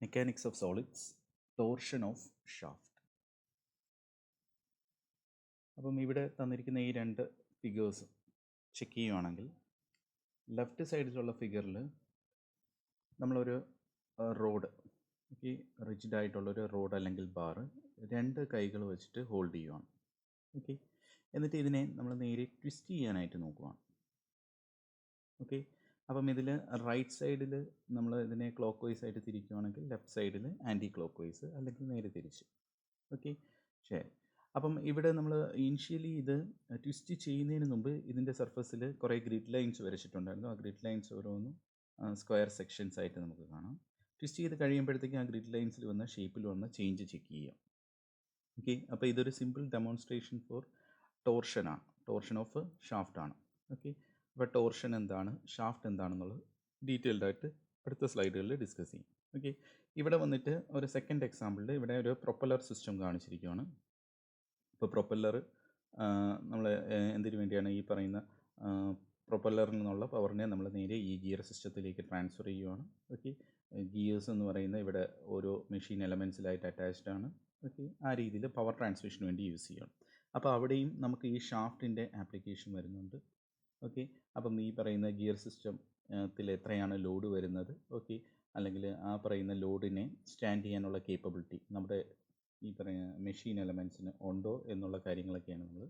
Mechanics of solids, torsion of shaft. അപ്പം ഇവിടെ തന്നിരിക്കുന്ന ഈ രണ്ട് ഫിഗേഴ്സ് ചെക്ക് ചെയ്യുകയാണെങ്കിൽ ലെഫ്റ്റ് സൈഡിലുള്ള ഫിഗറിൽ നമ്മളൊരു റോഡ്, ഓക്കെ, റിജിഡായിട്ടുള്ളൊരു റോഡ് അല്ലെങ്കിൽ ബാർ രണ്ട് കൈകൾ വെച്ചിട്ട് ഹോൾഡ് ചെയ്യുവാണ്. ഓക്കെ, എന്നിട്ട് ഇതിനെ നമ്മൾ നേരെ ട്വിസ്റ്റ് ചെയ്യാനായിട്ട് നോക്കുവാണ്. ഓക്കെ, അപ്പം ഇതിൽ റൈറ്റ് സൈഡിൽ നമ്മൾ ഇതിനെ ക്ലോക്ക് വൈസ് ആയിട്ട് തിരിക്കുകയാണെങ്കിൽ ലെഫ്റ്റ് സൈഡിൽ ആൻറ്റി ക്ലോക്ക് വൈസ്, അല്ലെങ്കിൽ നേരെ തിരിച്ച്. ഓക്കെ, ശരി. അപ്പം ഇവിടെ നമ്മൾ ഇനിഷ്യലി ഇത് ട്വിസ്റ്റ് ചെയ്യുന്നതിന് മുമ്പ് ഇതിൻ്റെ സർഫസിൽ കുറേ ഗ്രിഡ് ലൈൻസ് വരച്ചിട്ടുണ്ടായിരുന്നു. ആ ഗ്രിഡ് ലൈൻസ് ഓരോന്നും സ്ക്വയർ സെക്ഷൻസ് ആയിട്ട് നമുക്ക് കാണാം. ട്വിസ്റ്റ് ചെയ്ത് കഴിയുമ്പോഴത്തേക്കും ആ ഗ്രിഡ് ലൈൻസിൽ വന്ന ഷേപ്പിൽ വന്ന ചേഞ്ച് ചെക്ക് ചെയ്യാം. ഓക്കെ, അപ്പോൾ ഇതൊരു സിമ്പിൾ ഡെമോൺസ്ട്രേഷൻ ഫോർ ടോർഷനാണ്, ടോർഷൻ ഓഫ് ഷാഫ്റ്റ് ആണ്. ഓക്കെ, അപ്പോൾ ടോർഷൻ എന്താണ്, ഷാഫ്റ്റ് എന്താണെന്നുള്ളത് ഡീറ്റെയിൽഡായിട്ട് അടുത്ത സ്ലൈഡുകളിൽ ഡിസ്കസ് ചെയ്യും. ഓക്കെ, ഇവിടെ വന്നിട്ട് ഒരു സെക്കൻഡ് എക്സാമ്പിളിൽ ഇവിടെ ഒരു പ്രൊപ്പല്ലർ സിസ്റ്റം കാണിച്ചിരിക്കുകയാണ്. ഇപ്പോൾ പ്രൊപ്പല്ലർ നമ്മൾ എന്തിനു വേണ്ടിയാണ് ഈ പറയുന്ന പ്രൊപ്പല്ലറിൽ നിന്നുള്ള പവറിനെ നമ്മൾ നേരെ ഈ ഗിയർ സിസ്റ്റത്തിലേക്ക് ട്രാൻസ്ഫർ ചെയ്യുവാണ്. ഓക്കെ, ഗിയേഴ്സ് എന്ന് പറയുന്ന ഇവിടെ ഓരോ മെഷീൻ എലമെൻസിലായിട്ട് അറ്റാച്ച്ഡ് ആണ്. ഓക്കെ, ആ രീതിയിൽ പവർ ട്രാൻസ്മിഷന് വേണ്ടി യൂസ് ചെയ്യണം. അപ്പോൾ അവിടെയും നമുക്ക് ഈ ഷാഫ്റ്റിൻ്റെ ആപ്ലിക്കേഷൻ വരുന്നുണ്ട്. ഓക്കെ, അപ്പം ഈ പറയുന്ന ഗിയർ സിസ്റ്റത്തിൽ എത്രയാണ് ലോഡ് വരുന്നത്, ഓക്കെ, അല്ലെങ്കിൽ ആ പറയുന്ന ലോഡിനെ സ്റ്റാൻഡ് ചെയ്യാനുള്ള കേപ്പബിലിറ്റി നമ്മുടെ ഈ പറയുന്ന മെഷീൻ എലമെൻസിന് ഉണ്ടോ എന്നുള്ള കാര്യങ്ങളൊക്കെയാണ് നമ്മൾ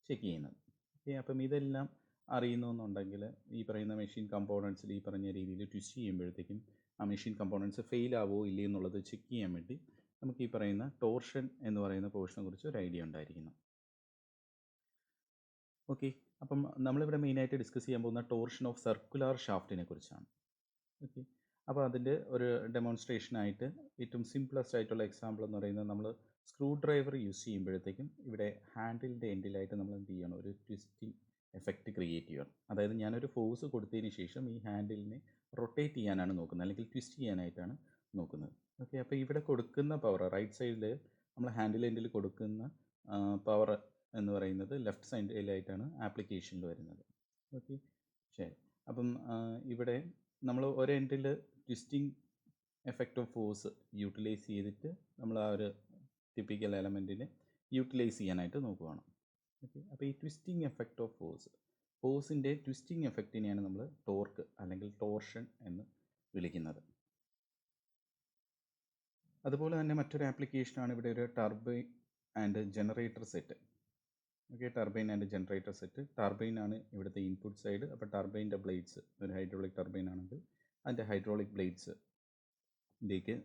ചെക്ക് ചെയ്യുന്നത്. ഓക്കെ, അപ്പം ഇതെല്ലാം അറിയുന്നുണ്ടെങ്കിൽ ഈ പറയുന്ന മെഷീൻ കമ്പോണൻസിൽ ഈ പറഞ്ഞ രീതിയിൽ ട്വിസ്റ്റ് ചെയ്യുമ്പോഴത്തേക്കും ആ മെഷീൻ കമ്പോണൻസ് ഫെയിൽ ആവോ ഇല്ലേ എന്നുള്ളത് ചെക്ക് ചെയ്യാൻ വേണ്ടി നമുക്ക് ഈ പറയുന്ന ടോർഷൻ എന്ന് പറയുന്ന പോർഷനെ കുറിച്ച് ഒരു ഐഡിയ ഉണ്ടായിരിക്കണം. ഓക്കെ, അപ്പം നമ്മളിവിടെ മെയിനായിട്ട് ഡിസ്കസ് ചെയ്യാൻ പോകുന്ന ടോർഷൻ ഓഫ് സർക്കുലാർ ഷാഫ്റ്റിനെ കുറിച്ചാണ്. ഓക്കെ, അപ്പോൾ അതിൻ്റെ ഒരു ഡെമോൺസ്ട്രേഷനായിട്ട് ഏറ്റവും സിംപ്ലസ്റ്റ് ആയിട്ടുള്ള എക്സാമ്പിൾ എന്ന് പറയുന്നത് നമ്മൾ സ്ക്രൂ ഡ്രൈവർ യൂസ് ചെയ്യുമ്പോഴത്തേക്കും ഇവിടെ ഹാൻഡിലിൻ്റെ എൻഡിലായിട്ട് നമ്മൾ എന്ത് ചെയ്യണം, ഒരു ട്വിസ്റ്റിംഗ് എഫക്റ്റ് ക്രിയേറ്റ് ചെയ്യണം. അതായത് ഞാനൊരു ഫോഴ്സ് കൊടുത്തതിന് ശേഷം ഈ ഹാൻഡിലിനെ റൊട്ടേറ്റ് ചെയ്യാനാണ് നോക്കുന്നത്, അല്ലെങ്കിൽ ട്വിസ്റ്റ് ചെയ്യാനായിട്ടാണ് നോക്കുന്നത്. ഓക്കെ, അപ്പോൾ ഇവിടെ കൊടുക്കുന്ന പവർ റൈറ്റ് സൈഡിൽ നമ്മൾ ഹാൻഡിൽ എൻഡിൽ കൊടുക്കുന്ന പവർ എന്ന് പറയുന്നത് ലെഫ്റ്റ് സൈഡിലായിട്ടാണ് ആപ്ലിക്കേഷനിൽ വരുന്നത്. ഓക്കെ, ശരി. അപ്പം ഇവിടെ നമ്മൾ ഒരു എൻഡിൽ twisting effect of force utilise ചെയ്തിട്ട് നമ്മൾ ആ ഒരു ടിപ്പിക്കൽ എലമെൻറ്റിനെ യൂട്ടിലൈസ് ചെയ്യാനായിട്ട് നോക്കുകയാണ്. ഓക്കെ, അപ്പോൾ ഈ ട്വിസ്റ്റിംഗ് എഫക്റ്റ് ഓഫ് ഫോഴ്സിൻ്റെ ട്വിസ്റ്റിംഗ് എഫക്റ്റിനെയാണ് നമ്മൾ ടോർക്ക് അല്ലെങ്കിൽ ടോർഷൻ എന്ന് വിളിക്കുന്നത്. അതുപോലെ തന്നെ മറ്റൊരു ആപ്ലിക്കേഷനാണ് ഇവിടെ ഒരു turbine and generator set. Okay, turbine and generator set. ടർബൈനാണ് ഇവിടുത്തെ ഇൻപുട്ട് സൈഡ്. അപ്പോൾ ടർബൈൻ്റെ ബ്ലേഡ്സ്, ഒരു ഹൈഡ്രോളിക് ടർബൈൻ ആണെങ്കിൽ അതിൻ്റെ ഹൈഡ്രോളിക് ബ്ലേഡ്സിലേക്ക്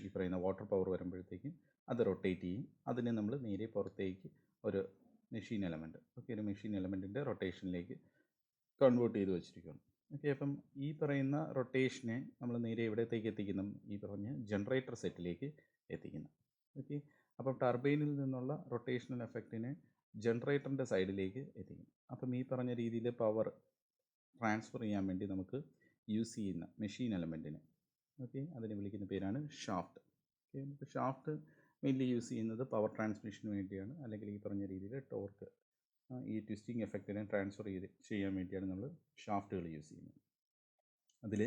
ഈ പറയുന്ന വാട്ടർ പവർ വരുമ്പോഴത്തേക്കും അത് റൊട്ടേറ്റ് ചെയ്യും. അതിനെ നമ്മൾ നേരെ പുറത്തേക്ക് ഒരു മെഷീൻ എലമെൻറ്റ്, ഓക്കെ, ഒരു മെഷീൻ എലമെൻറ്റിൻ്റെ റൊട്ടേഷനിലേക്ക് കൺവേർട്ട് ചെയ്ത് വെച്ചിരിക്കുകയാണ്. ഓക്കെ, അപ്പം ഈ പറയുന്ന റൊട്ടേഷനെ നമ്മൾ നേരെ എവിടത്തേക്ക് എത്തിക്കുന്നു, ഈ പറഞ്ഞ ജനറേറ്റർ സെറ്റിലേക്ക് എത്തിക്കുന്നു. ഓക്കെ, അപ്പം ടർബൈനിൽ നിന്നുള്ള റൊട്ടേഷണൽ എഫക്റ്റിനെ ജനറേറ്ററിൻ്റെ സൈഡിലേക്ക് എത്തിക്കും. അപ്പം ഈ പറഞ്ഞ രീതിയിൽ പവർ ട്രാൻസ്ഫർ ചെയ്യാൻ വേണ്ടി നമുക്ക് യൂസ് ചെയ്യുന്ന മെഷീൻ എലമെൻറ്റിനെ, ഓക്കെ, അതിനെ വിളിക്കുന്ന പേരാണ് ഷാഫ്റ്റ്. ഓക്കെ, നമുക്ക് ഷാഫ്റ്റ് മെയിൻലി യൂസ് ചെയ്യുന്നത് പവർ ട്രാൻസ്മിഷന് വേണ്ടിയാണ്, അല്ലെങ്കിൽ ഈ പറഞ്ഞ രീതിയിൽ ടോർക്ക് ഈ ട്വിസ്റ്റിംഗ് എഫക്റ്റിനെ ട്രാൻസ്ഫർ ചെയ്യാൻ വേണ്ടിയാണ് നമ്മൾ ഷാഫ്റ്റുകൾ യൂസ് ചെയ്യുന്നത്. അതിൽ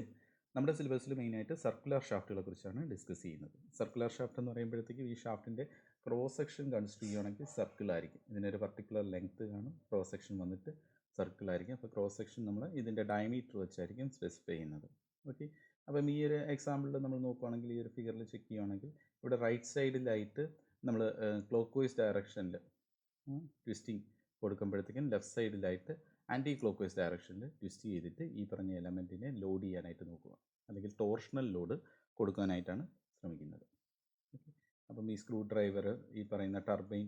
നമ്മുടെ സിലബസിൽ മെയിനായിട്ട് സർക്കുലർ ഷാഫ്റ്റുകളെ കുറിച്ചാണ് ഡിസ്കസ് ചെയ്യുന്നത്. സർക്കുലർ ഷാഫ്റ്റ് എന്ന് പറയുമ്പോഴത്തേക്കും ഈ ഷാഫ്റ്റിൻ്റെ ക്രോസ് സെക്ഷൻ കൺസിഡർ ചെയ്യുകയാണെങ്കിൽ സർക്കിൾ ആയിരിക്കും. ഇതിനൊരു പർട്ടിക്കുലർ ലെങ്ത്ത് കാണും, ക്രോസ് സെക്ഷൻ വന്നിട്ട് സർക്കിൾ ആയിരിക്കും. അപ്പോൾ ക്രോസ് സെക്ഷൻ നമ്മൾ ഇതിൻ്റെ ഡയമീറ്റർ വെച്ചായിരിക്കും സ്പെസിഫൈ ചെയ്യുന്നത്. ഓക്കെ, അപ്പം ഈ ഒരു എക്സാമ്പിളിൽ നമ്മൾ നോക്കുകയാണെങ്കിൽ ഈ ഒരു ഫിഗറിൽ ചെക്ക് ചെയ്യുകയാണെങ്കിൽ ഇവിടെ റൈറ്റ് സൈഡിലായിട്ട് നമ്മൾ ക്ലോക്ക് വൈസ് ഡയറക്ഷനിൽ ട്വിസ്റ്റിംഗ് കൊടുക്കുമ്പോഴത്തേക്കും ലെഫ്റ്റ് സൈഡിലായിട്ട് ആൻറ്റി ക്ലോക്ക് വൈസ് ഡയറക്ഷനിൽ ട്വിസ്റ്റ് ചെയ്തിട്ട് ഈ പറഞ്ഞ എലമെൻറ്റിനെ ലോഡ് ചെയ്യാനായിട്ട് നോക്കുക, അല്ലെങ്കിൽ ടോർഷണൽ ലോഡ് കൊടുക്കാനായിട്ടാണ് ശ്രമിക്കുന്നത്. ഓക്കെ, അപ്പം ഈ സ്ക്രൂ ഡ്രൈവർ, ഈ പറയുന്ന ടർബൈൻ,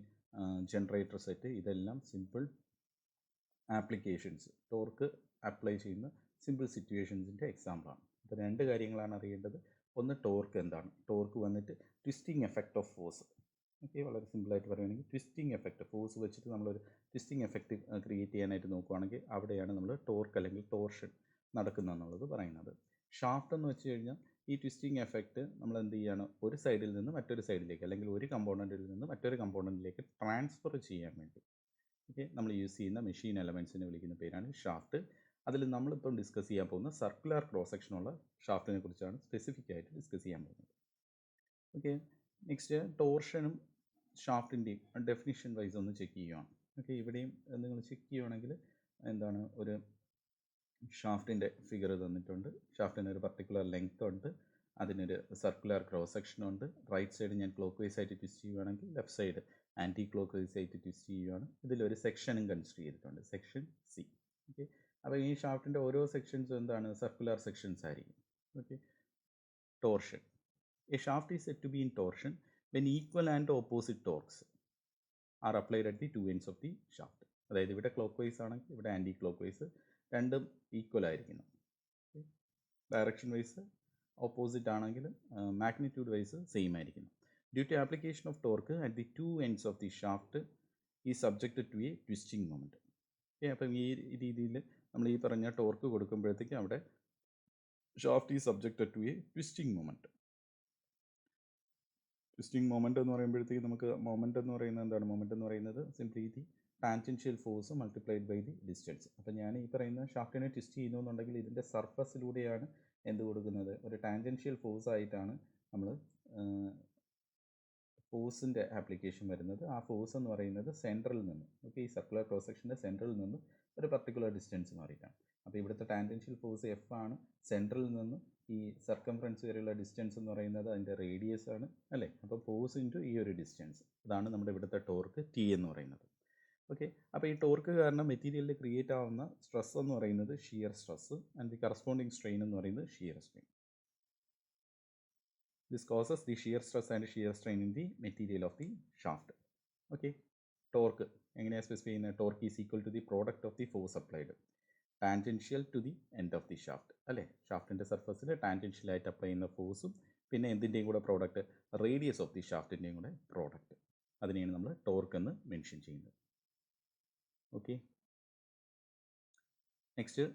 ജനറേറ്റർ സെറ്റ്, ഇതെല്ലാം സിമ്പിൾ ആപ്ലിക്കേഷൻസ്, ടോർക്ക് അപ്ലൈ ചെയ്യുന്ന സിമ്പിൾ സിറ്റുവേഷൻസിൻ്റെ എക്സാമ്പിളാണ്. അപ്പോൾ രണ്ട് കാര്യങ്ങളാണ് അറിയേണ്ടത്. ഒന്ന്, ടോർക്ക് എന്താണ്, ടോർക്ക് വന്നിട്ട് twisting effect of force. Okay, വളരെ സിമ്പിളായിട്ട് പറയുകയാണെങ്കിൽ ട്വിസ്റ്റിംഗ് എഫക്റ്റ്, ഫോഴ്സ് വെച്ചിട്ട് നമ്മളൊരു ട്വിസ്റ്റിംഗ് എഫക്റ്റ് ക്രിയേറ്റ് ചെയ്യാനായിട്ട് നോക്കുകയാണെങ്കിൽ അവിടെയാണ് നമ്മൾ ടോർക്ക് അല്ലെങ്കിൽ ടോർഷൻ നടക്കുന്നതെന്നുള്ളത് പറയുന്നത്. ഷാഫ്റ്റ് എന്ന് വെച്ച് കഴിഞ്ഞാൽ ഈ ട്വിസ്റ്റിംഗ് എഫക്റ്റ് നമ്മൾ എന്ത് ചെയ്യുകയാണ്, ഒരു സൈഡിൽ നിന്ന് മറ്റൊരു സൈഡിലേക്ക്, അല്ലെങ്കിൽ ഒരു കമ്പോണൻറ്റിൽ നിന്ന് മറ്റൊരു കമ്പോണൻറ്റിലേക്ക് ട്രാൻസ്ഫർ ചെയ്യാൻ വേണ്ടി, ഓക്കെ, നമ്മൾ യൂസ് ചെയ്യുന്ന മെഷീൻ എലമെൻസിനെ വിളിക്കുന്ന പേരാണ് ഷാഫ്റ്റ്. അതിൽ നമ്മളിപ്പം ഡിസ്കസ് ചെയ്യാൻ പോകുന്ന സർക്കുലർ ക്രോസ് സെക്ഷനുള്ള ഷാഫ്റ്റിനെ കുറിച്ചാണ് സ്പെസിഫിക് ആയിട്ട് ഡിസ്കസ് ചെയ്യാൻ പോകുന്നത്. ഓക്കെ, നെക്സ്റ്റ് ടോർഷനും ഷാഫ്റ്റിൻ്റെയും ഡെഫിനിഷൻ വൈസ് ഒന്ന് ചെക്ക് ചെയ്യുകയാണ്. ഓക്കെ, ഇവിടെയും നിങ്ങൾ ചെക്ക് ചെയ്യുവാണെങ്കിൽ എന്താണ്, ഒരു ഷാഫ്റ്റിൻ്റെ ഫിഗർ തന്നിട്ടുണ്ട്. ഷാഫ്റ്റിന് ഒരു പർട്ടിക്കുലർ ലെങ്ത് ഉണ്ട്, അതിനൊരു സർക്കുലർ ക്രോസ് സെക്ഷൻ ഉണ്ട്. റൈറ്റ് സൈഡ് ഞാൻ ക്ലോക്ക് വൈസ് ആയിട്ട് ട്വിസ്റ്റ് ചെയ്യുകയാണെങ്കിൽ left side anti clock vice ആയിട്ട് ട്വിസ്റ്റ് ചെയ്യുകയാണ്. ഇതിലൊരു സെക്ഷനും കൺസിഡർ ചെയ്തിട്ടുണ്ട്, സെക്ഷൻ സി. ഓക്കെ, അപ്പോൾ ഈ ഷാഫ്റ്റിൻ്റെ ഓരോ സെക്ഷൻസും എന്താണ്, സർക്കുലർ സെക്ഷൻസ് ആയിരിക്കും. Okay, torsion. A shaft is said to be in torsion when equal and opposite torques are applied at the two ends of the shaft. അതായത് ഇവിടെ ക്ലോക്ക് വൈസ് ആണെങ്കിൽ ഇവിടെ anticlockwise, രണ്ടും equal ആയിരിക്കണം. Direction wise opposite ആണെങ്കിൽ magnitude wise same ആയിരിക്കണം. Due to application of torque at the two ends of the shaft ഈ subjected to a twisting moment. Okay, അപ്പം ഈ രീതിയിൽ നമ്മൾ ഈ പറഞ്ഞ ടോർക്ക് കൊടുക്കുമ്പോഴത്തേക്കും അവിടെ ഷാഫ്റ്റ് ഈ subjected to a twisting moment. Twisting moment എന്ന് പറയുമ്പോഴത്തേക്ക് നമുക്ക് മൊമെൻ്റ് എന്ന് പറയുന്നത് എന്താണ്, മൊമെൻ്റ് എന്ന് പറയുന്നത് simply the tangential force multiplied by the distance. അപ്പോൾ ഞാൻ ഈ പറയുന്ന ഷാഫ്റ്റിനെ ട്വിസ്റ്റ് ചെയ്യുന്നുണ്ടെങ്കിൽ ഇതിൻ്റെ സർഫസിലൂടെയാണ് എന്ത് കൊടുക്കുന്നത്, ഒരു ടാൻജൻഷ്യൽ ഫോഴ്സ് ആയിട്ടാണ് നമ്മൾ ഫോഴ്സിൻ്റെ ആപ്ലിക്കേഷൻ വരുന്നത്. ആ ഫോഴ്സ് എന്ന് പറയുന്നത് സെൻട്രൽ നിന്ന്, ഓക്കെ, ഈ സർക്കുലർ ക്രോസ് സെക്ഷൻ്റെ സെൻട്രൽ നിന്ന് ഒരു പർട്ടിക്കുലർ ഡിസ്റ്റൻസ് മാറിയിട്ടാണ്. അപ്പോൾ ഇവിടുത്തെ ടാൻജൻഷ്യൽ ഫോഴ്സ് എഫ് ആണ്, സെൻട്രൽ നിന്ന് ഈ സർക്കംഫറൻസ് വരെയുള്ള ഡിസ്റ്റൻസ് എന്ന് പറയുന്നത് അതിൻ്റെ റേഡിയസ് ആണ്, അല്ലേ. അപ്പോൾ ഫോഴ്സ് ഇൻറ്റു ഈ ഒരു ഡിസ്റ്റൻസ്, അതാണ് നമ്മുടെ ഇവിടുത്തെ ടോർക്ക് ടി എന്ന് പറയുന്നത്. ഓക്കെ, അപ്പോൾ ഈ ടോർക്ക് കാരണം മെറ്റീരിയലിൽ ക്രിയേറ്റ് ആവുന്ന സ്ട്രെസ് എന്ന് പറയുന്നത് shear stress and the corresponding strain എന്ന് പറയുന്നത് shear strain. This causes the shear stress and shear strain in the material of the shaft. Okay, torque എങ്ങനെയാണ് സ്പെസിഫൈ ചെയ്യുന്നത്, torque is equal to the product of the force applied tangential to the end of the shaft, അല്ലേ. ഷാഫ്റ്റിൻ്റെ സർഫസിൽ ടാൻജൻഷ്യലായിട്ട് apply ചെയ്യുന്ന ഫോഴ്സും പിന്നെ എന്തിൻ്റെയും കൂടെ product, radius of the ഷാഫ്റ്റിൻ്റെയും കൂടെ പ്രോഡക്റ്റ്, അതിനെയാണ് നമ്മൾ ടോർക്ക് എന്ന് മെൻഷൻ ചെയ്യുന്നത്. Okay, next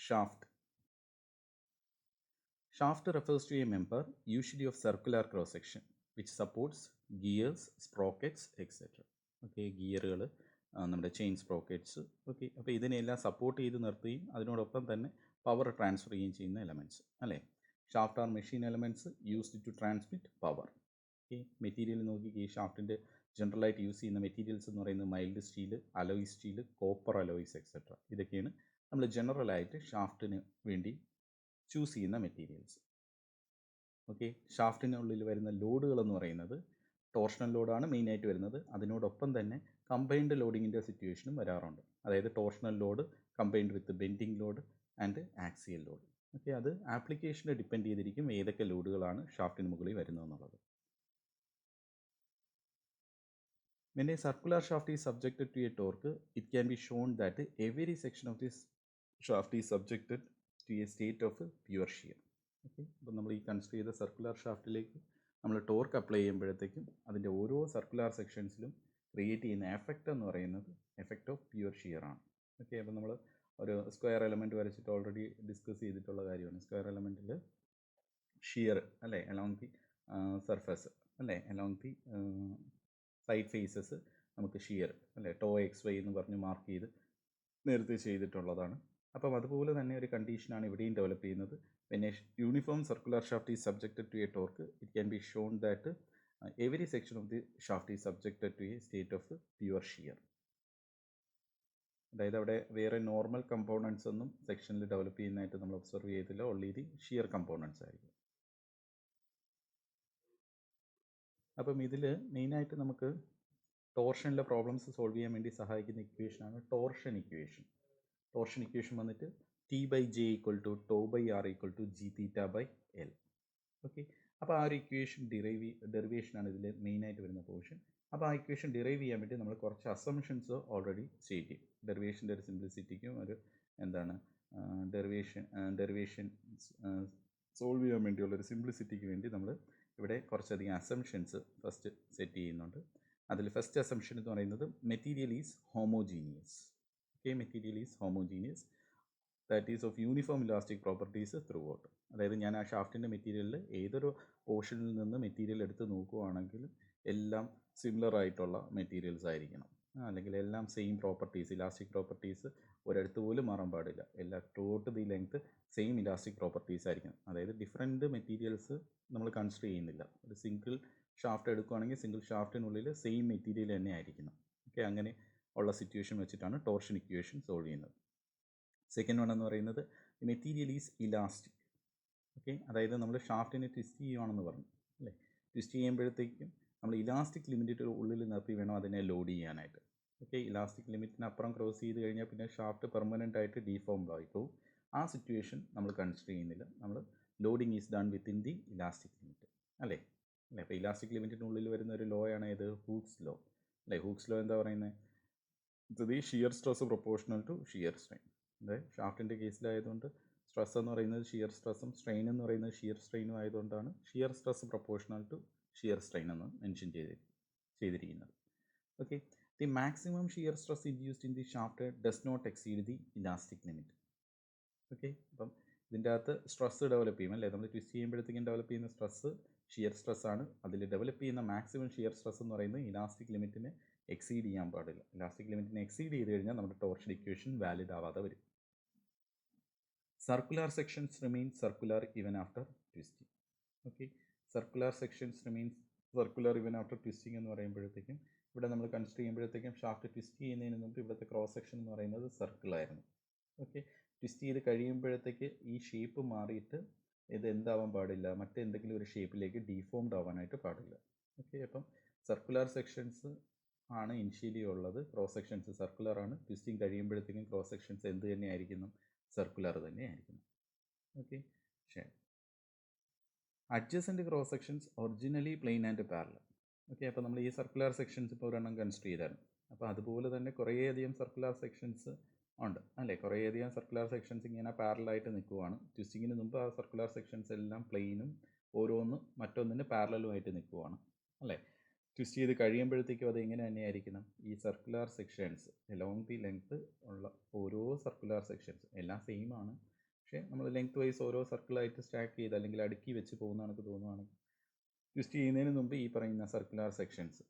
shaft. Shaft refers to a member, usually of circular cross section, which supports gears, sprockets, etc. Okay, ഗിയറുകൾ, നമ്മുടെ ചെയിൻ സ്പ്രോക്കറ്റ്സ്. ഓക്കെ, അപ്പോൾ ഇതിനെല്ലാം സപ്പോർട്ട് ചെയ്ത് നിർത്തുകയും അതിനോടൊപ്പം തന്നെ പവർ ട്രാൻസ്ഫർ ചെയ്യുകയും ചെയ്യുന്ന എലമെൻറ്റ്സ്, അല്ലേ. Shaft are machine elements used to transmit power. Okay, material നോക്കി ഈ ഷാഫ്റ്റിൻ്റെ ജനറലായിട്ട് യൂസ് ചെയ്യുന്ന മെറ്റീരിയൽസ് എന്ന് പറയുന്നത് mild steel, alloy steel, copper alloys etcetera. ഇതൊക്കെയാണ് നമ്മൾ ജനറലായിട്ട് ഷാഫ്റ്റിന് വേണ്ടി ചൂസ് ചെയ്യുന്ന മെറ്റീരിയൽസ്. ഓക്കെ, ഷാഫ്റ്റിനുള്ളിൽ വരുന്ന ലോഡുകൾ എന്ന് പറയുന്നത് ടോർഷണൽ ലോഡാണ് മെയിനായിട്ട് വരുന്നത്. അതിനോടൊപ്പം തന്നെ കമ്പൈൻഡ് ലോഡിങ്ങിൻ്റെ സിറ്റുവേഷനും വരാറുണ്ട്. അതായത് torsional load combined with bending load and axial load. Okay, അത് ആപ്ലിക്കേഷനെ ഡിപ്പെൻഡ് ചെയ്തിരിക്കും ഏതൊക്കെ ലോഡുകളാണ് ഷാഫ്റ്റിന് മുകളിൽ വരുന്നതെന്നുള്ളത്. When a circular shaft is subjected to a torque, it can be shown that every section of this shaft is subjected to a state of pure shear. Okay, അപ്പോൾ നമ്മൾ ഈ consider ചെയ്ത circular ഷാഫ്റ്റിലേക്ക് നമ്മൾ torque apply ചെയ്യുമ്പോഴത്തേക്കും അതിൻ്റെ ഓരോ circular സെക്ഷൻസിലും create ചെയ്യുന്ന effect എന്ന് പറയുന്നത് എഫക്റ്റ് ഓഫ് പ്യുവർ ഷിയർ ആണ്. ഓക്കെ, അപ്പോൾ നമ്മൾ ഒരു സ്ക്വയർ എലമെൻറ്റ് വരച്ചിട്ട് ഓൾറെഡി ഡിസ്കസ് ചെയ്തിട്ടുള്ള കാര്യമാണ്. സ്ക്വയർ എലമെൻറ്റിൽ ഷിയർ, അല്ലേ, അലോങ് ദി സർഫസ്, അല്ലേ, അലോങ് ദി സൈഡ് ഫേസസ് നമുക്ക് ഷിയർ, അല്ലേ, ടോ എക്സ് വൈ എന്ന് പറഞ്ഞ് മാർക്ക് ചെയ്ത് നേരത്തെ ചെയ്തിട്ടുള്ളതാണ്. അപ്പം അതുപോലെ തന്നെ ഒരു കണ്ടീഷനാണ് ഇവിടെയും ഡെവലപ്പ് ചെയ്യുന്നത്. When a uniform circular shaft is subjected to a torque, it can be shown that every section of the shaft is subjected to a state of pure shear. അതായത് അവിടെ വേറെ നോർമൽ കമ്പോണൻസ് ഒന്നും സെക്ഷനിൽ develop ചെയ്യുന്നതായിട്ട് നമ്മൾ observe ചെയ്തില്ല, only the shear components ആയിരിക്കും. അപ്പം ഇതിൽ മെയിനായിട്ട് നമുക്ക് ടോർഷനിലെ പ്രോബ്ലംസ് സോൾവ് ചെയ്യാൻ വേണ്ടി സഹായിക്കുന്ന ഇക്വേഷനാണ് ടോർഷൻ ഇക്വേഷൻ. ടോർഷൻ ഇക്വേഷൻ വന്നിട്ട് T/J = tau by R = G θ by L. Okay, അപ്പോൾ ആ ഒരു ഇക്വേഷൻ ഡെറിവേഷനാണ് ഇതിൽ മെയിനായിട്ട് വരുന്ന പോർഷൻ. അപ്പോൾ ആ ഇക്വേഷൻ ഡിറൈവ് ചെയ്യാൻ വേണ്ടി നമ്മൾ കുറച്ച് അസംഷൻസ് ഓൾറെഡി സ്റ്റേറ്റ് ചെയ്യും. ഡെറിവേഷൻ്റെ ഒരു സിംപ്ലിസിറ്റിക്കും ഒരു എന്താണ് ഡെറിവേഷൻ സോൾവ് ചെയ്യാൻ വേണ്ടിയുള്ളൊരു സിംപ്ലിസിറ്റിക്ക് വേണ്ടി നമ്മൾ ഇവിടെ കുറച്ചധികം അസംഷൻസ് ഫസ്റ്റ് സെറ്റ് ചെയ്യുന്നുണ്ട്. അതിൽ ഫസ്റ്റ് അസംഷൻ എന്ന് പറയുന്നത് material is homogeneous. Okay, material is homogeneous, that is of uniform elastic properties through out. അതായത് ഞാൻ ആ ഷാഫ്റ്റിൻ്റെ മെറ്റീരിയലിൽ ഏതൊരു പോർഷനിൽ നിന്ന് മെറ്റീരിയൽ എടുത്ത് നോക്കുകയാണെങ്കിൽ എല്ലാം സിമിലർ ആയിട്ടുള്ള മെറ്റീരിയൽസ് ആയിരിക്കണം, അല്ലെങ്കിൽ എല്ലാം സെയിം പ്രോപ്പർട്ടീസ്, ഇലാസ്റ്റിക് പ്രോപ്പർട്ടീസ് ഒരിടത്ത് പോലും മാറാൻ പാടില്ല. എല്ലാ throughout the length same elastic properties ആയിരിക്കും. അതായത് ഡിഫറെൻറ്റ് മെറ്റീരിയൽസ് നമ്മൾ കൺസിഡർ ചെയ്യുന്നില്ല. ഒരു സിംഗിൾ ഷാഫ്റ്റ് എടുക്കുകയാണെങ്കിൽ സിംഗിൾ ഷാഫ്റ്റിനുള്ളിൽ സെയിം മെറ്റീരിയൽ തന്നെ ആയിരിക്കണം. ഓക്കെ, അങ്ങനെ ഉള്ള സിറ്റുവേഷൻ വെച്ചിട്ടാണ് ടോർഷൻ ഇക്വേഷൻ സോൾവ് ചെയ്യുന്നത്. സെക്കൻഡ് വൺ എന്ന് പറയുന്നത് മെറ്റീരിയൽ ഈസ് ഇലാസ്റ്റിക്. ഓക്കെ, അതായത് നമ്മൾ ഷാഫ്റ്റിനെ ട്വിസ്റ്റ് ചെയ്യുകയാണെന്ന് പറഞ്ഞു അല്ലേ. ട്വിസ്റ്റ് ചെയ്യുമ്പോഴത്തേക്കും നമ്മൾ ഇലാസ്റ്റിക് ലിമിറ്റിൻ്റെ ഉള്ളിൽ നിർത്തി വേണം അതിനെ ലോഡ് ചെയ്യാനായിട്ട്. ഓക്കെ, ഇലാസ്റ്റിക് ലിമിറ്റിനപ്പുറം ക്രോസ് ചെയ്ത് കഴിഞ്ഞാൽ പിന്നെ ഷാഫ്റ്റ് പെർമനൻ്റ് ആയിട്ട് ഡീഫോംഡ് ആയിപ്പോവും. ആ സിറ്റുവേഷൻ നമ്മൾ കൺസിഡർ ചെയ്യുന്നില്ല. നമ്മൾ loading is done within the elastic limit അല്ലേ. അപ്പോൾ ഇലാസ്റ്റിക് ലിമിറ്റിനുള്ളിൽ വരുന്ന ഒരു ലോ ആണ് ഇത്, ഹൂക്സ് ലോ അല്ലേ. ഹൂക്സ് ലോ എന്താ പറയുന്നത്? The shear stress proportional to shear strain. അതായത് ഷാഫ്റ്റിൻ്റെ കേസിലായതുകൊണ്ട് സ്ട്രെസ് എന്ന് പറയുന്നത് ഷിയർ സ്ട്രെസ്സും സ്ട്രെയിൻ എന്ന് പറയുന്നത് ഷിയർ സ്ട്രെയിനും ആയതുകൊണ്ടാണ് shear stress proportional to shear strain എന്ന് മെൻഷൻ ചെയ്തിരിക്കുന്നത്. Okay, the maximum shear stress induced in the shaft does not exceed the elastic limit. Okay, അപ്പം ഇതിൻ്റെ അകത്ത് സ്ട്രെസ് ഡെവലപ്പ് ചെയ്യും അല്ലേ. നമ്മൾ ട്വിസ്റ്റ് ചെയ്യുമ്പോഴത്തേക്കും ഡെവലപ്പ് ചെയ്യുന്ന സ്ട്രെസ് ഷിയർ സ്ട്രെസ് ആണ്. അതിൽ ഡെവലപ്പ് ചെയ്യുന്ന മാക്സിമം ഷിയർ സ്ട്രെസ് എന്ന് പറയുന്നത് ഇലാസ്റ്റിക് ലിമിറ്റിനെ എക്സീഡ് ചെയ്യാൻ പാടില്ല. ഇലാസ്റ്റിക് ലിമിറ്റിനെ എക്സീഡ് ചെയ്ത് കഴിഞ്ഞാൽ നമ്മുടെ ടോർഷൻ ഇക്വേഷൻ വാലിഡ് ആവാതെ വരും. Circular sections remain circular even after twisting. Okay, circular sections remain circular even after twisting എന്ന് പറയുമ്പോഴത്തേക്കും ഇവിടെ നമ്മൾ കൺസിഡർ ചെയ്യുമ്പോഴത്തേക്കും ഷാഫ്റ്റ് ട്വിസ്റ്റ് ചെയ്യുന്നതിന് മുമ്പ് ഇവിടുത്തെ ക്രോസ് സെക്ഷൻ എന്ന് പറയുന്നത് സർക്കിളായിരുന്നു. ഓക്കെ, ട്വിസ്റ്റ് ചെയ്ത് കഴിയുമ്പോഴത്തേക്ക് ഈ ഷേപ്പ് മാറിയിട്ട് ഇത് എന്താവാൻ പാടില്ല, മറ്റെന്തെങ്കിലും ഒരു ഷേപ്പിലേക്ക് ഡീഫോംഡ് ആവാനായിട്ട് പാടില്ല. ഓക്കെ, അപ്പം സർക്കുലർ സെക്ഷൻസ് ആണ് ഇനിഷ്യലി ഉള്ളത്. ക്രോസ് സെക്ഷൻസ് സർക്കുലർ ആണ്. ട്വിസ്റ്റിംഗ് കഴിയുമ്പോഴത്തേക്കും ക്രോസ് സെക്ഷൻസ് എന്ത് തന്നെ ആയിരിക്കണം? സർക്കുലർ തന്നെ ആയിരിക്കണം. ഓക്കെ, ശരി. Adjacent cross sections originally plane and parallel. Okay, അപ്പോൾ നമ്മൾ ഈ സർക്കുലർ സെക്ഷൻസ് ഇപ്പോൾ ഒരെണ്ണം കൺസിഡർ ചെയ്തായിരുന്നു. അപ്പോൾ അതുപോലെ തന്നെ കുറേയധികം സർക്കുലർ സെക്ഷൻസ് ഉണ്ട് അല്ലേ. കുറേയധികം സർക്കുലർ സെക്ഷൻസ് ഇങ്ങനെ പാരലായിട്ട് നിൽക്കുവാണ്. ട്വിസ്റ്റിങ്ങിന് മുമ്പ് ആ സർക്കുലർ സെക്ഷൻസ് എല്ലാം പ്ലെയിനും ഓരോന്ന് മറ്റൊന്നിന് പാരലലുമായിട്ട് നിൽക്കുവാണ് അല്ലേ. ട്വിസ്റ്റ് ചെയ്ത് കഴിയുമ്പോഴത്തേക്കും അത് എങ്ങനെ തന്നെയായിരിക്കണം? ഈ circular sections along the length ഉള്ള ഓരോ സർക്കുലർ സെക്ഷൻസ് എല്ലാം സെയിം ആണ്. പക്ഷേ നമ്മൾ ലെങ്ത് വൈസ് ഓരോ സർക്കിളായിട്ട് സ്റ്റാക്ക് ചെയ്ത് അല്ലെങ്കിൽ അടുക്കി വെച്ച് പോകുന്ന കണക്ക് തോന്നുവാണെങ്കിൽ ട്വിസ്റ്റ് ചെയ്യുന്നതിന് മുമ്പ് ഈ പറയുന്ന സർക്കുലർ സെക്ഷൻസ്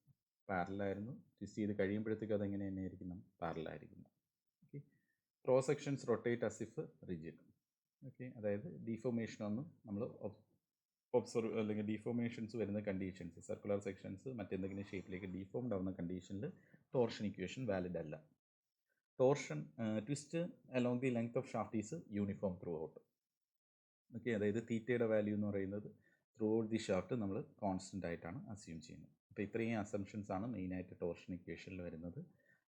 പാരലായിരുന്നു. ട്വിസ്റ്റ് ചെയ്ത് കഴിയുമ്പോഴത്തേക്കും അതെങ്ങനെ തന്നെയായിരിക്കണം? പാരലായിരിക്കണം. Okay, cross sections rotate as if rigid. Okay, അതായത് ഡീഫോർമേഷനൊന്നും നമ്മൾ ഒബ്സർവ് അല്ലെങ്കിൽ ഡീഫോർമേഷൻസ് വരുന്ന കണ്ടീഷൻസ് സർക്കുലർ സെക്ഷൻസ് മറ്റെന്തെങ്കിലും ഷേപ്പിലേക്ക് ഡീഫോംഡ് ആവുന്ന കണ്ടീഷനിൽ ടോർഷൻ ഇക്വേഷൻ വാലിഡ് അല്ല. Torsion twist along the length of shaft is uniform throughout. Okay, അതായത് തീറ്റയുടെ വാല്യൂ എന്ന് പറയുന്നത് ത്രൂ ഔട്ട് ദി ഷാഫ്റ്റ് നമ്മൾ കോൺസ്റ്റൻ്റ് ആയിട്ടാണ് അസ്യൂം ചെയ്യുന്നത്. അപ്പോൾ ഇത്രയും അസംഷൻസ് ആണ് മെയിനായിട്ട് ടോർഷൻ ഇക്വേഷനിൽ വരുന്നത്.